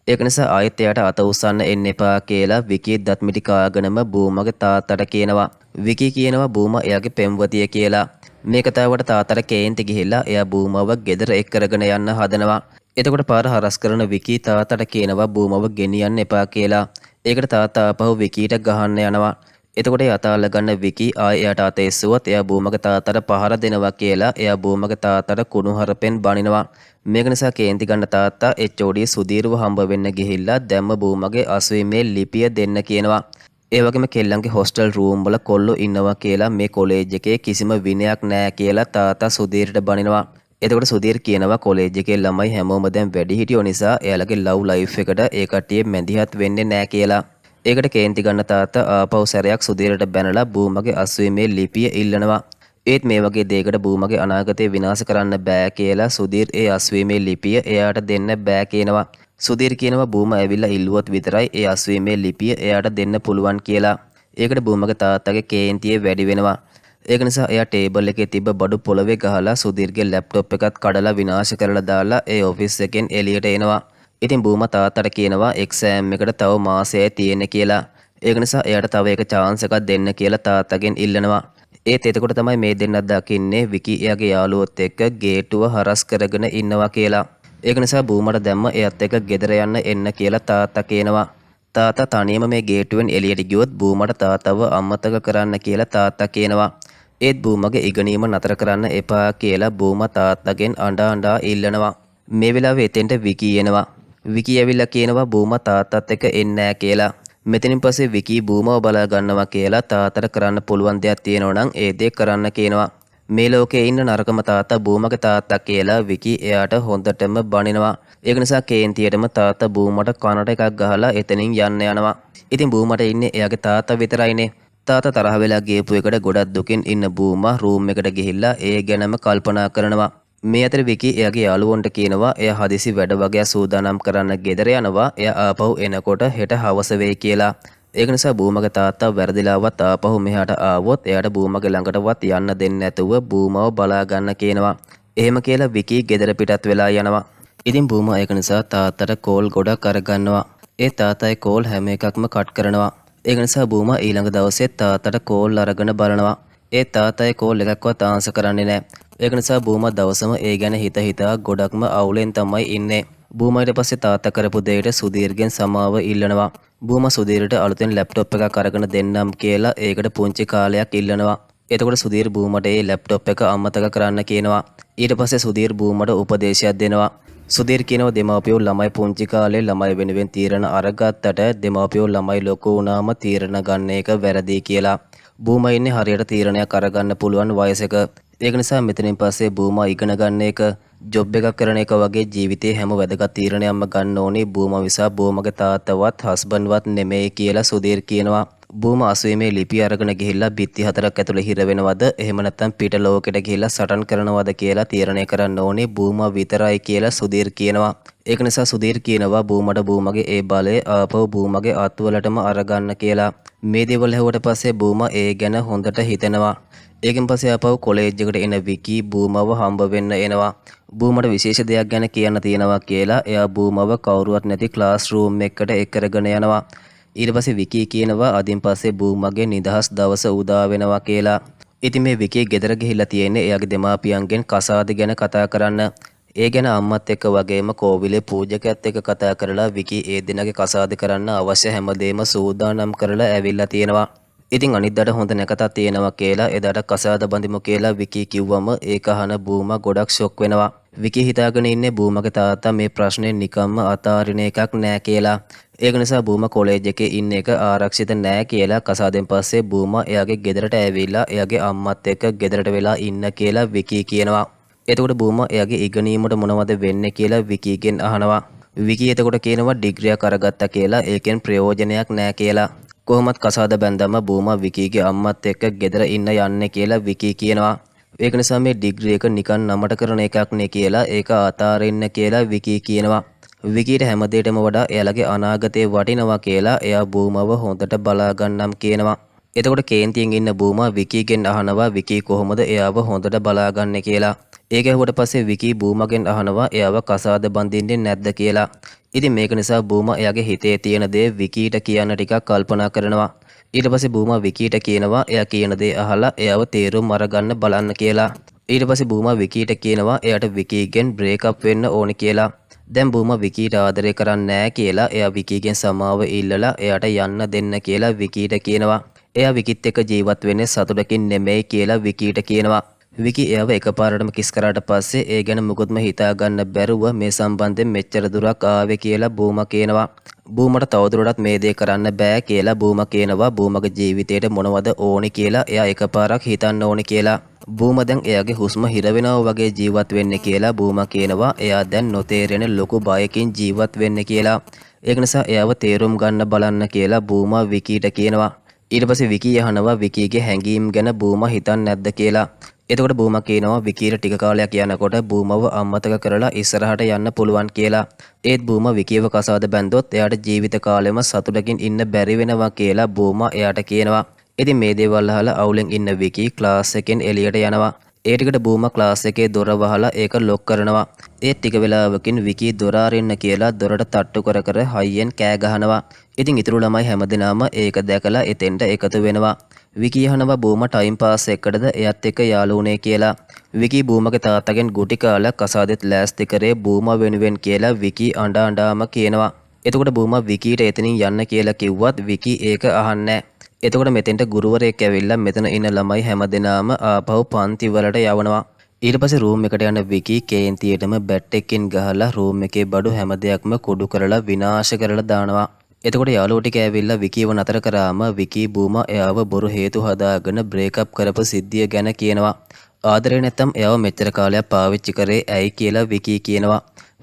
ඒක නිසා ආයෙත් එයාට අත උස්සන්න එන්න එපා කියලා විකී දත් මිටි කාගෙනම බූමගේ තාත්තට කියනවා. විකී කියනවා බූම එයාගේ පෙම්වතිය කියලා. මේ කතාවට තාත්තට කේන්ති ගිහිල්ලා එයා බූමව ගෙදර එක් කරගෙන යන්න හදනවා. එතකොට පාර හරස් කරන විකී තාත්තට කියනවා බූමව ගෙනියන්න එපා කියලා. ඒකට තාත්තා ආපහු විකීට ගහන්න යනවා. එතකොට යතාල ගන්න විකී ආයෙ එයාට අත එස්සුවත් එයා බූමගේ තාත්තට පහර දෙනවා කියලා එයා බූමගේ තාත්තට කුණු හරපෙන් බනිනවා. මේක නිසා කේන්ති ගන්න තාත්තා HOD සුදීර්ව හම්බ වෙන්න ගිහිල්ලා දැම්ම බූමගේ අසුීමේ ලිපිය දෙන්න කියනවා. ඒ වගේම කෙල්ලන්ගේ හොස්ටල් රූම් වල කොල්ලෝ ඉන්නවා කියලා මේ කොලේජ් එකේ කිසිම විනයක් නැහැ කියලා තාත්තා සුදීර්ට බනිනවා. එතකොට සුදීර් කියනවා කොලේජ් එකේ ළමයි හැමෝම දැන් වැඩිහිටියෝ නිසා එයාලගේ ලව් ලයිෆ් එකට ඒ කට්ටිය මැදිහත් වෙන්නේ නැහැ කියලා. ඒකට කේන්ති ගන්න තාත්තා ආපහු සැරයක් සුදීරට බැනලා බූමගේ අස්වීමේ ලිපිය ඉල්ලනවා. ඒත් මේ වගේ දෙයකට බූමගේ අනාගතය විනාශ කරන්න බෑ කියලා සුදීර් ඒ අස්වීමේ ලිපිය එයාට දෙන්න බෑ කියනවා. සුදීර් කියනවා බූම ඇවිල්ලා ඉල්ලුවොත් විතරයි ඒ අස්වීමේ ලිපිය එයාට දෙන්න පුළුවන් කියලා. ඒකට බූමගේ තාත්තගේ කේන්තිය වැඩි වෙනවා. ඒක නිසා එයා ටේබල් එකේ තිබ්බ බඩු පොළවේ ගහලා සුදීර්ගේ ලැප්ටොප් එකත් කඩලා විනාශ කරලා දාලා ඒ ඔෆිස් එකෙන් එළියට එනවා. ඉතින් බූම තාත්තට කියනවා එක්සෑම් එකට තව මාසයයි තියෙන්නේ කියලා. ඒක නිසා එයාට තව එක chance එකක් දෙන්න කියලා තාත්තගෙන් ඉල්ලනවා. ඒත් එතකොට තමයි මේ දෙන්නත් දකින්නේ විකී එයාගේ යාළුවොත් එක්ක ගේට්ටුව හරස් කරගෙන ඉන්නවා කියලා. ඒක නිසා බූමට දැම්ම එයත් එක්ක ගෙදර යන්න එන්න කියලා තාත්තා කියනවා. තාත්තා තනියම මේ ගේට්ටුවෙන් එළියට ගියොත් බූමට තාත්තව අමතක කරන්න කියලා තාත්තා කියනවා. ඒත් බූමගේ ඉගෙනීම නතර කරන්න එපා කියලා බූම තාත්තගෙන් අඬා ඉල්ලනවා. මේ වෙලාවේ එතෙන්ට විකී එනවා. විකී ඇවිල්ලා කියනවා බූම තාත්තත් එක්ක එන්නේ නැහැ කියලා. මෙතනින් පස්සේ විකී බූමව බලා ගන්නවා කියලා තාත්තට කරන්න පුළුවන් දෙයක් තියෙනවා නම් ඒ දේ කරන්න කියනවා. මේ ලෝකේ ඉන්න නරකම තාත්තා බූමගේ තාත්තා කියලා විකී එයාට හොඳටම බනිනවා. ඒක නිසා කේන්තියටම තාත්තා බූමට කනට එකක් ගහලා එතනින් යන්න යනවා. ඉතින් බූමට ඉන්නේ එයාගේ තාත්තා විතරයිනේ. තාත්තා තරහ වෙලා ගියපු එකට ගොඩක් දුකින් ඉන්න බූම රූම් එකට ගිහිල්ලා ඒ ගැනම කල්පනා කරනවා. මේ අතර විකී එයාගේ යාළුවන්ට කියනවා එයා හදිසි වැඩ වගේ සූදානම් කරන්න ගෙදර යනවා. එයා ආපහු එනකොට හෙට හවස වෙයි කියලා. ඒක නිසා බූමගේ තාත්තා වැරදිලාවත් ආපහු මෙහාට ආවොත් එයාට බූමගේ ළඟටවත් යන්න දෙන්නේ නැතුව බූමව බලා ගන්න කියනවා. එහෙම කියලා විකී ගෙදර පිටත් වෙලා යනවා. ඉතින් බූමා ඒක නිසා තාත්තට කෝල් ගොඩක් අරගන්නවා. ඒ තාත්තයි කෝල් හැම එකක්ම කට් කරනවා. ඒක නිසා බූමා ඊළඟ දවසේ තාත්තට කෝල් අරගෙන බලනවා. ඒ තාත්තයි කෝල් එකක්වත් ආන්සර් කරන්නේ නැහැ. ඒක නිසා බූමා දවසම ඒ ගැන හිතා ගොඩක්ම අවුලෙන් තමයි ඉන්නේ. බූමා ඊට පස්සේ තාත්තා කරපු දෙයට සුදීර්ගෙන් සමාව ඉල්ලනවා. බූමා සුදීර්ට අලුතෙන් ලැප්ටොප් එකක් අරගෙන දෙන්නම් කියලා ඒකට පුංචි කාලයක් ඉල්ලනවා. එතකොට සුදීර් බූමට ඒ ලැප්ටොප් එක අමතක කරන්න කියනවා. ඊට පස්සේ සුදීර් බූමට උපදේශයක් දෙනවා. සුදීර් කියනවා දෙමාපියෝ ළමයි පුංචි කාලේ ළමයි වෙනුවෙන් තීරණ අරගත්තට දෙමාපියෝ ළමයි ලොකු වුණාම තීරණ ගන්න එක වැරදි කියලා. බූමා ඉන්නේ හරියට තීරණයක් අරගන්න පුළුවන් වයසක. ඒක නිසා මෙතනින් පස්සේ බූමා ඉගෙන ගන්න එක ජොබ් එකක් කරන එක වගේ ජීවිතේ හැම වැදගත් තීරණයක්ම ගන්න ඕනේ බූමා විසා බූමගේ තාත්තවත් හස්බන්ඩ්වත් නෙමෙයි කියලා සුදීර් කියනවා. බූමා අසුීමේ ලිපි අරගෙන ගිහිල්ලා බිත්ති 4ක් ඇතුළේ හිර වෙනවද එහෙම නැත්නම් පිට ලෝකෙට ගිහිල්ලා සටන් කරනවද කියලා තීරණය කරන්න ඕනේ බූමා විතරයි කියලා සුදීර් කියනවා. ඒක නිසා සුදීර් කියනවා බූමට බූමගේ ඒ බලය ආපහු බූමගේ අත්වලටම අරගන්න කියලා. මේ දේවල් ඇහුවට පස්සේ බූමා ඒ ගැන හොඳට හිතෙනවා. ඒකෙන් පස්සේ ආපහු කොලෙජ් එකට එන විකි බූමව හම්බ වෙන්න එනවා. බූමට විශේෂ දෙයක් ගැන කියන්න තියෙනවා කියලා එයා බූමව කවුරුවත් නැති ක්ලාස් රූම් එකකට එක් කරගෙන යනවා. ඊට පස්සේ විකි කියනවා අදින් පස්සේ බූමගේ නිදහස් දවස උදා වෙනවා කියලා. ඉතින් මේ විකි ගෙදර ගිහිල්ලා තියෙන්නේ එයාගේ දෙමාපියන්ගෙන් කසාද ගැන කතා කරන්න. ඒ ගැන අම්මත් එක්ක වගේම කෝවිලේ පූජකයාත් එක්ක කතා කරලා විකි ඒ දිනගේ කසාද කරන්න අවශ්‍ය හැමදේම සූදානම් කරලා ඇවිල්ලා තියෙනවා. ඉතින් අනිද්දාට හොඳ නැකතක් තියෙනවා කියලා එදාට කසාද බඳිමු කියලා විකි කිව්වම ඒක අහන බූමා ගොඩක් ෂොක් වෙනවා. විකි හිතාගෙන ඉන්නේ බූමගේ තාත්තා මේ ප්‍රශ්නේ නිකම්ම අතාරින එකක් නෑ කියලා. ඒක නිසා බූමා කොලෙජ් එකේ ඉන්න එක ආරක්ෂිත නෑ කියලා කසාදෙන් පස්සේ බූමා එයාගේ ගෙදරට ඇවිල්ලා එයාගේ අම්මත් එක්ක ගෙදරට වෙලා ඉන්න කියලා විකි කියනවා. එතකොට බූමා එයාගේ ඉගෙනීමට මොනවද වෙන්නේ කියලා විකිගෙන් අහනවා. විකි එතකොට කියනවා ඩිග්‍රියක් අරගත්තා කියලා ඒකෙන් ප්‍රයෝජනයක් නෑ කියලා. කොහොමත් කසාද බැන්දම බූමා විකිගේ අම්මත් එක්ක ගෙදර ඉන්න යන්නේ කියලා විකි කියනවා. ඒක නිසා මේ ඩිග්‍රී එක නිකන් නමට කරන එකක් නේ කියලා ඒක අතාරින්න කියලා විකි කියනවා. විකිට හැමදේටම වඩා එයාලගේ අනාගතේ වටිනවා කියලා එයා බූමව හොඳට බලා ගන්නම් කියනවා. එතකොට කේන්තියෙන් ඉන්න බූමා විකිගෙන් අහනවා විකි කොහොමද එයාව හොඳට බලාගන්නේ කියලා. ඒක ඇහුවට පස්සේ විකි බූමගෙන් අහනවා එයාව කසාද බඳින්නේ නැද්ද කියලා. ඉතින් මේක නිසා බූමා එයාගේ හිතේ තියෙන දේ විකිට කියන්න ටිකක් කල්පනා කරනවා. ඊට පස්සේ බූමා විකිට කියනවා එයා කියන දේ අහලා එයාව තේරුම් අරගන්න බලන්න කියලා. ඊට පස්සේ බූමා විකිට කියනවා එයාට විකිගෙන් බ්‍රේක් අප් වෙන්න ඕනි කියලා. දැන් බූමා විකිට ආදරය කරන්නේ නැහැ කියලා එයා විකිගෙන් සමාව ඉල්ලලා එයාට යන්න දෙන්න කියලා විකිට කියනවා. එයා විකිත් එක්ක ජීවත් වෙන්නේ සතුටකින් නෙමෙයි කියලා විකිට කියනවා. විකි එයාව එකපාරටම කිස් කරාට පස්සේ ඒ ගැන මුකුත්ම හිතා ගන්න බැරුව මේ සම්බන්ධයෙන් මෙච්චර දුරක් ආවේ කියලා බූමා කියනවා. බූමට තවදුරටත් මේ දේ කරන්න බෑ කියලා බූමා කියනවා. බූමගේ ජීවිතේට මොනවද ඕනි කියලා එයා එකපාරක් හිතන්න ඕනි කියලා. බූමා දැන් එයාගේ හුස්ම හිර වෙනවා වගේ ජීවත් වෙන්නේ කියලා බූමා කියනවා. එයා දැන් නොතේරෙන ලොකු බයකින් ජීවත් වෙන්නේ කියලා. ඒක නිසා එයාව තේරුම් ගන්න බලන්න කියලා බූමා විකිට කියනවා. ඊට පස්සේ විකි අහනවා විකිගේ හැඟීම් ගැන බූමා හිතන්නේ නැද්ද කියලා. එතකොට බූමා කියනවා විකිට ටික කාලයක් යනකොට බූමව අමතක කරලා ඉස්සරහට යන්න පුළුවන් කියලා. ඒත් බූමා විකිව කසාද බැන්දොත් එයාට ජීවිත කාලෙම සතුටකින් ඉන්න බැරි වෙනවා කියලා බූමා එයාට කියනවා. ඉතින් මේ දේවල් අහලා අවුලෙන් ඉන්න විකි ක්ලාස් එකෙන් එළියට යනවා. ඒ ටිකට බූමා ක්ලාස් එකේ දොර වහලා ඒක ලොක් කරනවා. ඒත් ටික වෙලාවකින් විකි දොර අරින්න කියලා දොරට තට්ටු කර කර හයියෙන් කෑ ගහනවා. ඉතින් ඉතුරු ළමයි හැමදෙනාම ඒක දැකලා එතෙන්ට එකතු වෙනවා. විකි අහනවා බූමා ටයිම් පාස් එකකටද එයත් එක්ක යාළු වුණේ කියලා. විකි බූමගේ තාත්තගෙන් ගුටි කාලා කසාදෙත් ලෑස්ති කරේ බූමා වෙනුවෙන් කියලා විකි අඬාම කියනවා. එතකොට බූමා විකිට එතනින් යන්න කියලා කිව්වත් විකි ඒක අහන්නේ නැහැ. එතකොට මෙතෙන්ට ගුරුවරයෙක් ඇවිල්ලා මෙතන ඉන්න ළමයි හැමදෙනාම ආපහු පන්ති වලට යවනවා. ඊට පස්සේ රූම් එකට යන විකි කේන්තියටම බැට් එකකින් ගහලා රූම් එකේ බඩු හැම දෙයක්ම කුඩු කරලා විනාශ කරලා දානවා. එතකොට යාළුවෝ ටික ඇවිල්ලා විකිව නතර කරාම විකි බූමා එයාව බොරු හේතු හදාගෙන බ්‍රේක් අප් කරපු සිද්ධිය ගැන කියනවා. ආදරේ නැත්තම් එයාව මෙච්චර කාලයක් පාවිච්චි කරේ ඇයි කියලා විකි කියනවා.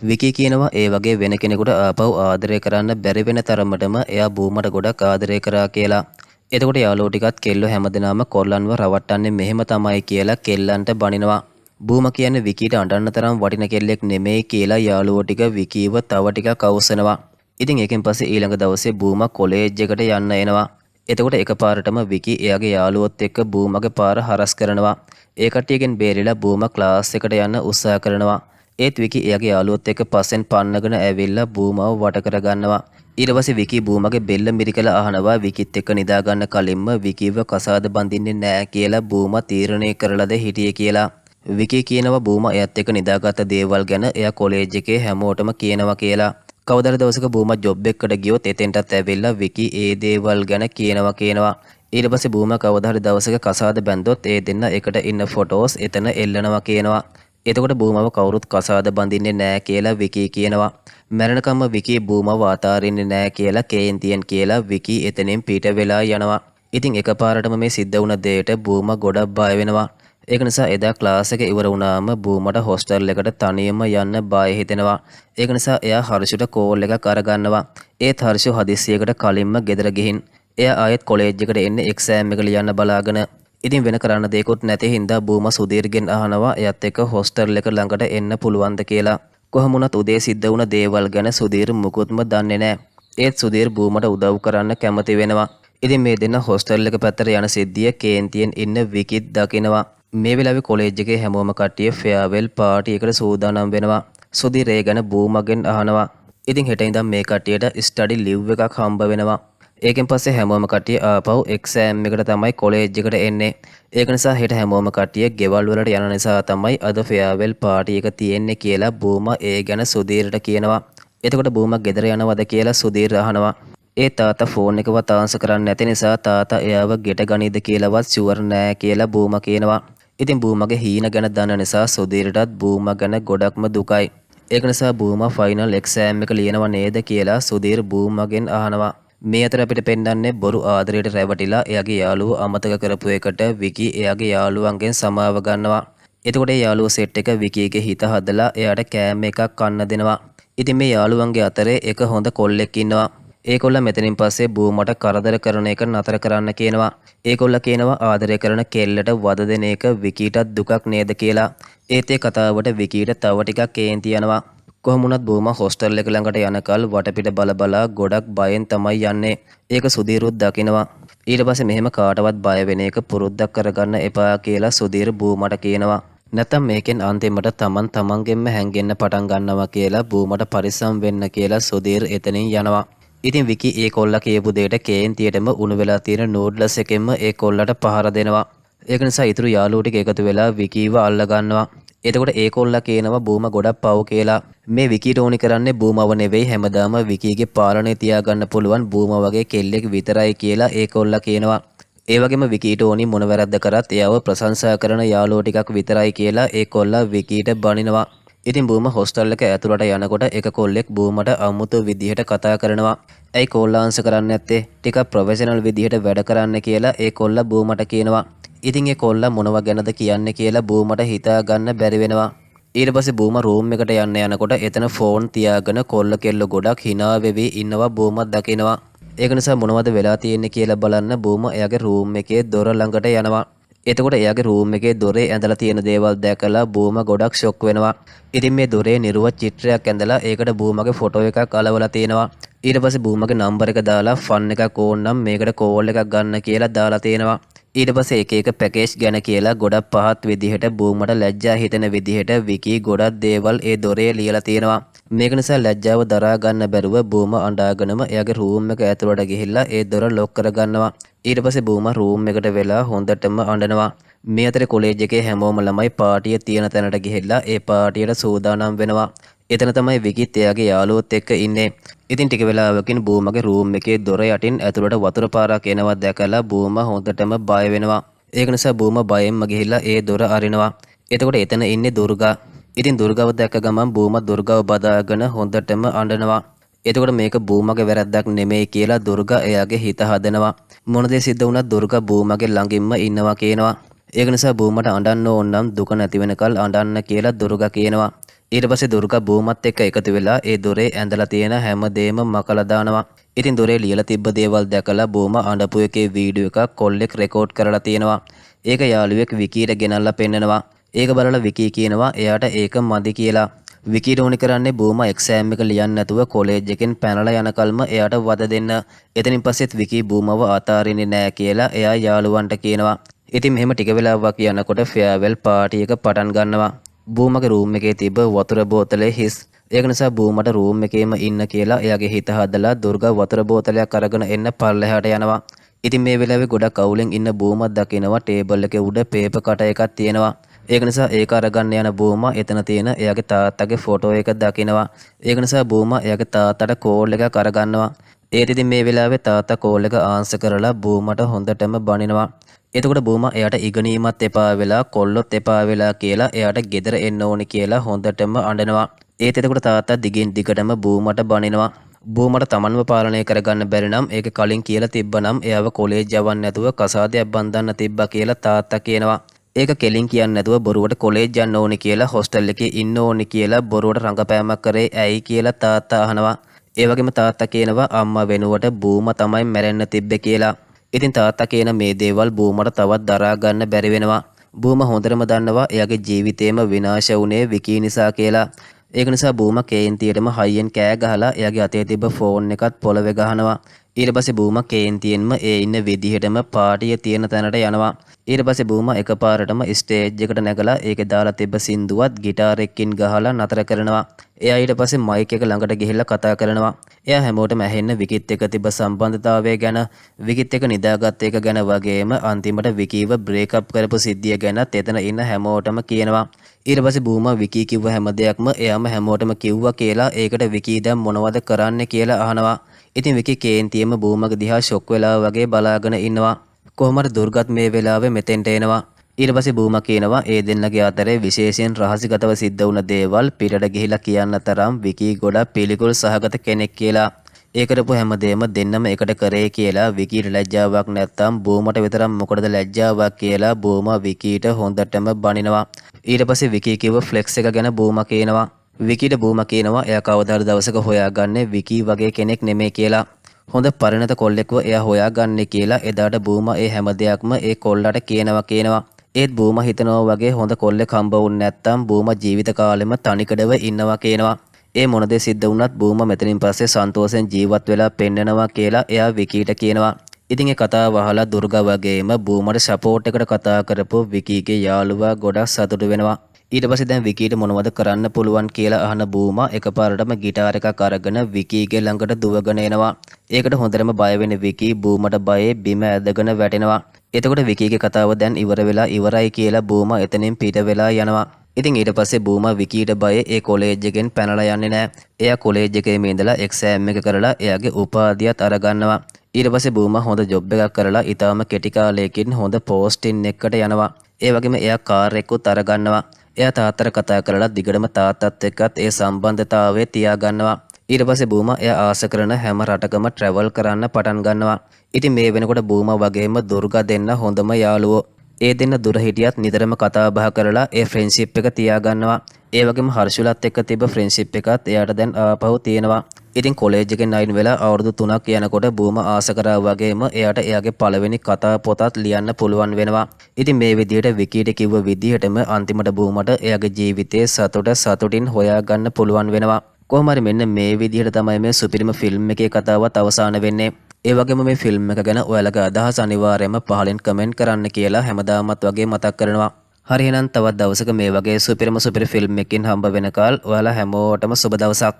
විකි කියනවා ඒ වගේ වෙන කෙනෙකුට ආපහු ආදරය කරන්න බැරි වෙන තරමටම එයා බූමට ගොඩක් ආදරය කරා කියලා. එතකොට යාළුවෝ ටිකත් කෙල්ලෝ හැමදෙනාම කොල්ලන්ව රවට්ටන්නේ මෙහෙම තමයි කියලා කෙල්ලන්ට බනිනවා. බූමා කියන්නේ විකිට අඬන්න තරම් වටින කෙල්ලෙක් නෙමෙයි කියලා යාළුවෝ ටික විකිව තව ටිකක් අවසනවා. ඉතින් ඒකෙන් පස්සේ ඊළඟ දවසේ බූමා කොලෙජ් එකට යන්න එනවා. එතකොට එකපාරටම විකි එයාගේ යාළුවොත් එක්ක බූමගේ පාර හරස් කරනවා. ඒ කට්ටියගෙන් බේරිලා බූමා ක්ලාස් එකට යන්න උත්සාහ කරනවා. ඒත් විකි එයාගේ යාළුවොත් එක්ක පස්සෙන් පන්නගෙන ඇවිල්ලා බූමාව වට කරගන්නවා. ඊට පස්සේ විකි බූමාගේ බෙල්ල මිරිකලා අහනවා විකිත් එක්ක නිදා ගන්න කලින්ම විකිව කසාද බඳින්නේ නෑ කියලා බූමා තීරණය කරලාද හිටියේ කියලා. විකි කියනවා බූමා එයත් එක්ක නිදාගත්ත දේවල් ගැන එයා කොලේජ් එකේ හැමෝටම කියනවා කියලා. කවදාද දවසක බූමා ජොබ් එකකට ගියොත් එතෙන්ටත් ඇවිල්ලා විකි ඒ දේවල් ගැන කියනවා. ඊට පස්සේ බූමා කවදා හරි දවසක කසාද බැන්දොත් ඒ දෙන්න එකට ඉන්න ෆොටෝස් එතන එල්ලනවා කියනවා. එතකොට බූමාව කවුරුත් කසාද බඳින්නේ නෑ කියලා විකි කියනවා. මැරෙනකම්ම විකි බූමාව අතාරින්නේ නෑ කියලා කේන්තියෙන් කියලා විකි එතනින් පිට වෙලා යනවා. ඉතින් එකපාරටම මේ සිද්ධ වුණ දෙයට බූමා ගොඩක් බය වෙනවා. ඒක නිසා එදා ක්ලාස් එක ඉවර වුණාම බූමට හොස්ටල් එකට තනියම යන්න බය හිතෙනවා. ඒක නිසා එයා හර්ෂුට කෝල් එකක් අරගන්නවා. ඒත් හර්ෂු හදිස්සියකට කලින්ම ගෙදර ගිහින් එයා ආයෙත් කොලේජ් එකට එන්නේ එක්සෑම් එක ලියන්න බලාගෙන. ඉතින් වෙන කරන්න දෙයක්වත් නැති හින්දා බූමා සුදීර්ගෙන් අහනවා එයත් එක්ක හොස්ටල් එක ළඟට එන්න පුළුවන්ද කියලා. කොහොම වුණත් උදේ සිද්ධ වුණ දේවල් ගැන සුදීර් මුකුත්ම දන්නේ නැහැ. ඒත් සුදීර් බූමට උදව් කරන්න කැමති වෙනවා. ඉතින් මේ දෙන්න හොස්ටල් එක පැත්තට යන සිද්ධිය කේන්තියෙන් ඉන්න විකිත් දකිනවා. මේ වෙලාවේ කොලේජ් එකේ හැමෝම කට්ටිය ෆෙයාවෙල් පාටි එකට සූදානම් වෙනවා. සුදීර් ඒ ගැන බූමාගෙන් අහනවා. ඉතින් හෙට ඉඳන් මේ කට්ටියට ස්ටඩි ලිව් එකක් හම්බ වෙනවා. ඒකෙන් පස්සේ හැමෝම කට්ටිය ආපහු එක්සෑම් එකට තමයි කොලේජ් එකට එන්නේ. ඒක නිසා හෙට හැමෝම කට්ටිය ගෙවල් වලට යන නිසා තමයි අද ෆෙයාවෙල් පාටි එක තියෙන්නේ කියලා බූමා ඒ ගැන සුදීර්ට කියනවා. එතකොට බූමා ගෙදර යනවද කියලා සුදීර් අහනවා. ඒ තාත්තා ෆෝන් එකවත් ආන්සර් කරන්නේ නැති නිසා තාත්තා එයාව ගෙට ගනීද කියලාවත් ෂුවර් නෑ කියලා බූමා කියනවා. ඉතින් බූමාගේ හීන ගැන දන්න නිසා සුදීර්ටත් බූමා ගැන ගොඩක්ම දුකයි. ඒක නිසා බූමා ෆයිනල් එක්සෑම් එක ලියනව නේද කියලා සුදීර් බූමාගෙන් අහනවා. මේ අතර අපිට පෙන්වන්නේ බොරු ආදරයට රැවටිලා එයාගේ යාළුවෝ අමතක කරපු එකට විකි එයාගේ යාළුවන්ගෙන් සමාව ගන්නවා. එතකොට ඒ යාළුවෝ සෙට් එක විකිගේ හිත හදලා එයාට කෑම එකක් කන්න දෙනවා. ඉතින් මේ යාළුවන්ගේ අතරේ එක හොඳ කොල්ලෙක් ඉන්නවා. ඒ කොල්ලා මෙතනින් පස්සේ බූමට කරදර කරන එක නතර කරන්න කියනවා. ඒ කොල්ලා කියනවා ආදරය කරන කෙල්ලට වද දෙන එක විකිටත් දුකක් නේද කියලා. ඒත් ඒ කතාවට විකිට තව ටිකක් කේන්ති යනවා. කොහොම වුණත් බූමා හොස්ටල් එක ළඟට යනකල් වටපිට බල ගොඩක් බයෙන් තමයි යන්නේ. ඒක සුදීරුත් දකිනවා. ඊට පස්සේ මෙහෙම කාටවත් බය වෙන එක පුරුද්දක් කරගන්න එපා කියලා සුදීර් බූමට කියනවා. නැත්නම් මේකෙන් අන්තිමට තමන්ගෙන්ම හැංගෙන්න පටන් ගන්නවා කියලා බූමට පරිස්සම් වෙන්න කියලා සුදීර් එතනින් යනවා. ඉතින් විකි ඒ කොල්ලා කියපු දෙයට කේන්තියටම උණු වෙලා තියෙන නූඩ්ලස් එකෙන්ම ඒ කොල්ලට පහර දෙනවා. ඒක නිසා ඊතුරු යාළුවෝ ටික එකතු වෙලා විකිව අල්ල ගන්නවා. එතකොට ඒ කොල්ලා කියනවා බූමා ගොඩක් පව් කියලා. මේ විකිට ඕනි කරන්නේ බූමාව නෙවෙයි හැමදාම විකිගේ පාලනය තියාගන්න පුළුවන් බූමා වගේ කෙල්ලෙක් විතරයි කියලා ඒ කොල්ලා කියනවා. ඒ වගේම විකිට ඕනි මොන වැරද්ද කරත් එයාව ප්‍රශංසා කරන යාළුවෝ ටිකක් විතරයි කියලා ඒ කොල්ලා විකිට බනිනවා. ඉතින් බූමා හොස්ටල් එක ඇතුළට යනකොට එක කොල්ලෙක් බූමට අමුතු විදිහට කතා කරනවා. ඇයි කොල්ලා ආන්සර් කරන්නේ නැත්තේ? ටිකක් ප්‍රොෆෙෂනල් විදිහට වැඩ කරන්න කියලා ඒ කොල්ලා බූමට කියනවා. ඉතින් ඒ කොල්ලා මොනවා ගැනද කියන්නේ කියලා බූමට හිතා ගන්න බැරි වෙනවා. ඊට පස්සේ බූමා රූම් එකට යන්න යනකොට එතන ෆෝන් තියාගෙන කොල්ල කෙල්ල ගොඩක් hina වෙවි ඉන්නවා බූමත් දකිනවා. ඒක නිසා මොනවද වෙලා තියෙන්නේ කියලා බලන්න බූමා එයාගේ රූම් එකේ දොර ළඟට යනවා. එතකොට එයාගේ රූම් එකේ දොරේ ඇඳලා තියෙන දේවල් දැකලා බූමා ගොඩක් ෂොක් වෙනවා. ඉතින් මේ දොරේ නිරුවත් චිත්‍රයක් ඇඳලා ඒකට බූමාගේ ෆොටෝ එකක් අලවලා තියෙනවා. ඊට පස්සේ බූමාගේ නම්බර් එක දාලා ෆන් එකක් ඕන නම් මේකට කෝල් එකක් ගන්න කියලා දාලා තියෙනවා. ඊට පස්සේ එක පැකේජ් ගැන කියලා ගොඩක් පහත් විදිහට බූමට ලැජ්ජා හිතෙන විදිහට විකි ගොඩක් දේවල් ඒ දොරේ ලියලා තියෙනවා. මේක නිසා ලැජ්ජාව දරා ගන්න බැරුව බූමා අඬාගෙනම එයාගේ රූම් එක ඇතුළට ගිහිල්ලා ඒ දොර ලොක් කරගන්නවා. ඊට පස්සේ බූමා රූම් එකට වෙලා හොඳටම අඬනවා. මේ අතරේ කොලේජ් එකේ හැමෝම ළමයි පාටිය තියෙන තැනට ගිහිල්ලා ඒ පාටියට සූදානම් වෙනවා. එතන තමයි විකිත් එයාගේ යාළුවොත් එක්ක ඉන්නේ. ඉතින් ටික වෙලාවකින් බූමාගේ රූම් එකේ දොර යටින් ඇතුළට වතුර පාරක් එනවා දැකලා බූමා හොඳටම බය වෙනවා. ඒක නිසා බූමා බයෙන්ම ගිහිල්ලා ඒ දොර අරිනවා. එතකොට එතන ඉන්නේ දුර්ගා. ඉතින් දුර්ගාව දැක්ක ගමන් බූමා දුර්ගාව බදාගෙන හොඳටම අඬනවා. එතකොට මේක බූමාගේ වැරද්දක් නෙමෙයි කියලා දුර්ගා එයාගේ හිත හදනවා. මොන දේ සිද්ධ වුණත් දුර්ගා බූමාගේ ළඟින්ම ඉන්නවා කියනවා. ඒක නිසා බූමට අඬන්න ඕන නම් දුක නැති වෙනකල් අඬන්න කියලා දුර්ගා කියනවා. ඊට පස්සේ දුර්ගා බූමත් එක්ක එකතු වෙලා ඒ දොරේ ඇඳලා තියෙන හැමදේම මකලා දානවා. ඉතින් දොරේ ලියලා තිබ්බ දේවල් දැකලා බූමා අඬපු එකේ වීඩියෝ එකක් කොල්ලෙක් රෙකෝඩ් කරලා තියෙනවා. ඒක යාළුවෙක් විකීට ගෙනල්ලා පෙන්නනවා. ඒක බලලා විකී කියනවා එයාට ඒක මදි කියලා. විකීට ඕනි කරන්නේ බූමා එක්සෑම් එක ලියන්න නැතුව කොලේජ් එකෙන් පැනලා යනකල්ම එයාට වද දෙන්න. එතනින් පස්සෙත් විකී බූමව අතාරින්නේ නැහැ කියලා එයා යාළුවන්ට කියනවා. ඉතින් මෙහෙම ටික වෙලාවක් යනකොට ෆෙයාවෙල් පාටි එක පටන් ගන්නවා. බූමගේ රූම් එකේ තිබ්බ වතුර බෝතලේ හිස්. ඒක නිසා බූමට රූම් එකේම ඉන්න කියලා එයාගේ හිත හදලා දුර්ගා වතුර බෝතලයක් අරගෙන එන්න පල්ලෙහාට යනවා. ඉතින් මේ වෙලාවේ ගොඩක් අවුලෙන් ඉන්න බූමත් දකිනවා ටේබල් එකේ උඩ පේපර් කටර් එකක් තියෙනවා. ඒක නිසා ඒක අරගන්න යන බූමා එතන තියෙන එයාගේ තාත්තගේ ෆොටෝ එක දකිනවා. ඒක නිසා බූමා එයාගේ තාත්තට කෝල් එකක් අරගන්නවා. ඒත් ඉතින් මේ වෙලාවේ තාත්තා කෝල් එක ආන්සර් කරලා බූමට හොඳටම බනිනවා. එතකොට බූමා එයාට ඉගෙනීමත් එපා වෙලා කොල්ලොත් එපා වෙලා කියලා එයාට ගෙදර එන්න ඕනි කියලා හොඳටම අඬනවා. ඒත් එතකොට තාත්තා දිගින් දිගටම බූමට බනිනවා. බූමට තමන්ව පාලනය කරගන්න බැරි නම් ඒක කලින් කියලා තිබ්බනම් එයාව කොලේජ් යවන්න නැතුව කසාදයක් බඳන්න තිබ්බා කියලා තාත්තා කියනවා. ඒක කෙලින් කියන්නේ නැතුව බොරුවට කොලේජ් යන්න ඕනි කියලා හොස්ටල් එකේ ඉන්න ඕනි කියලා බොරුවට රඟපෑමක් කරේ ඇයි කියලා තාත්තා අහනවා. ඒ වගේම තාත්තා කියනවා අම්මා වෙනුවට බූම තමයි මැරෙන්න තිබ්බේ කියලා. ඉතින් තාත්තා කියන මේ දේවල් බූමට තවත් දරා ගන්න බැරි වෙනවා. බූම හොඳටම දන්නවා එයාගේ ජීවිතේම විනාශ වුණේ විකී නිසා කියලා. ඒක නිසා බූම කේන්තියටම හයියෙන් කෑ ගහලා එයාගේ අතේ තිබ්බ ෆෝන් එකත් පොළවේ ගහනවා. ඊට පස්සේ බූම කේන්තියෙන්ම ඒ ඉන්න විදිහටම පාටිය තියෙන තැනට යනවා. ඊට පස්සේ බූම එකපාරටම ස්ටේජ් එකට නැගලා ඒකේ දාලා තිබ්බ සින්දුවත් গিitar එකකින් ගහලා නතර කරනවා. එයා ඊට පස්සේ මයික් එක ළඟට ගිහිල්ලා කතා කරනවා. එයා හැමෝටම ඇහෙන්න විකිත් එක්ක තිබ්බ සම්බන්ධතාවය ගැන, විකිත් එක්ක නිදාගත් එක ගැන වගේම අන්තිමට විකීව බ්‍රේක් අප් කරපු සිද්ධිය ගැනත් එතන ඉන්න හැමෝටම කියනවා. ඊට පස්සේ බූම විකී කිව්ව හැම දෙයක්ම එයාම හැමෝටම කිව්වා කියලා ඒකට විකී දැන් මොනවද කරන්නේ කියලා අහනවා. ඉතින් විකී කේන්තියෙම බූමගේ දිහා ෂොක් වෙලා වගේ බලාගෙන ඉන්නවා. කොහොමද දුර්ගත් මේ වෙලාවේ මෙතෙන්ට එනවා. ඊට පස්සේ බූම කියනවා ඒ දෙන්නගේ අතරේ විශේෂයෙන් රහසිගතව සිද්ධ වුණ දේවල් පිටට ගිහිලා කියන්න තරම් විකී ගොඩක් පිළිකුල් සහගත කෙනෙක් කියලා. ඒ කරපු හැමදේම දෙන්නම එකට කරේ කියලා විකීට ලැජ්ජාවක් නැත්තම් බූමට විතරක් මොකටද ලැජ්ජාවක් කියලා බූම විකීට හොඳටම බනිනවා. ඊට පස්සේ විකී කිව්ව ෆ්ලෙක්ස් එක ගැන බූම කියනවා. විකීට බූම කියනවා එයා කවදාද දවසක හොයාගන්නේ විකී වගේ කෙනෙක් නෙමෙයි කියලා. හොඳ පරිණත කොල්ලෙක්ව එයා හොයාගන්නේ කියලා එදාට බූම ඒ හැම දෙයක්ම ඒ කොල්ලට කියනවා. ඒත් බූම හිතනවා වගේ හොඳ කොල්ලෙක් හම්බ වුනේ නැත්තම් බූම ජීවිත කාලෙම තනිකඩව ඉන්නවා කියනවා. ඒ මොන දේ සිද්ධ වුණත් බූම මෙතනින් පස්සේ සන්තෝෂෙන් ජීවත් වෙලා පෙන්නනවා කියලා එයා විකීට කියනවා. ඉතින් ඒ කතාව අහලා දුර්ගා වගේම බූමට සපෝට් එකට කතා කරපු විකීගේ යාළුවා ගොඩක් සතුටු වෙනවා. ඊට පස්සේ දැන් විකීට මොනවද කරන්න පුළුවන් කියලා අහන බූම එකපාරටම গিitar එකක් අරගෙන විකීගේ ළඟට දුවගෙන එනවා. ඒකට හොඳටම බය වෙන විකී බූමට බයේ බිම ඇදගෙන වැටෙනවා. එතකොට විකීගේ කතාව දැන් ඉවර වෙලා ඉවරයි කියලා බූම එතනින් පිට වෙලා යනවා. ඉතින් ඊට පස්සේ බූම විකීට බයේ ඒ කොලේජ් එකෙන් පැනලා යන්නේ නැහැ. එයා කොලේජ් එකේම ඉඳලා එක්සෑම් එක කරලා එයාගේ උපාධියත් අරගන්නවා. ඊට පස්සේ බූම හොඳ ජොබ් එකක් කරලා ඊටාම කෙටි කාලයකින් හොඳ පෝස්ටින් එකකට යනවා. ඒ වගේම එයා කාර් එකකුත් අරගන්නවා. එයා තාත්තට කතා කරලා දිගටම තාත්තත් එක්කත් ඒ සම්බන්ධතාවය තියාගන්නවා. ඊට පස්සේ බූම එයා ආස කරන හැම රටකම ට්‍රැවල් කරන්න පටන් ගන්නවා. ඉතින් මේ වෙනකොට බූම වගේම දුර්ගා දෙන්න හොඳම යාළුවෝ. ඒ දෙන්න දුර හිටියත් නිතරම කතා බහ කරලා ඒ ෆ්‍රෙන්ඩ්ෂිප් එක තියාගන්නවා. ඒ වගේම හර්ෂුලත් එක්ක තිබ්බ ෆ්‍රෙන්ඩ්ෂිප් එකත් එයාට දැන් ආපහු තියෙනවා. ඉතින් කොලේජ් එකෙන් අයින් වෙලා අවුරුදු 3ක් යනකොට බූම ආස කරා වගේම එයාට එයාගේ පළවෙනි කතා පොතත් ලියන්න පුළුවන් වෙනවා. ඉතින් මේ විදිහට විකීට කිව්ව විදිහටම අන්තිමට බූමට එයාගේ ජීවිතයේ සතුටින් හොයාගන්න පුළුවන් වෙනවා. කොහොම හරි මෙන්න මේ විදිහට තමයි මේ සුපිරිම ෆිල්ම් එකේ කතාවත් අවසන් වෙන්නේ. ඒ වගේම මේ ෆිල්ම් එක ගැන ඔයාලගේ අදහස් අනිවාර්යයෙන්ම පහලින් කමෙන්ට් කරන්න කියලා හැමදාමත් වගේ මතක් කරනවා. හරි එහෙනම් තවත් දවසක මේ වගේ සුපිරිම ෆිල්ම් එකකින් හම්බ වෙනකල් ඔයාලා හැමෝටම සුබ දවසක්.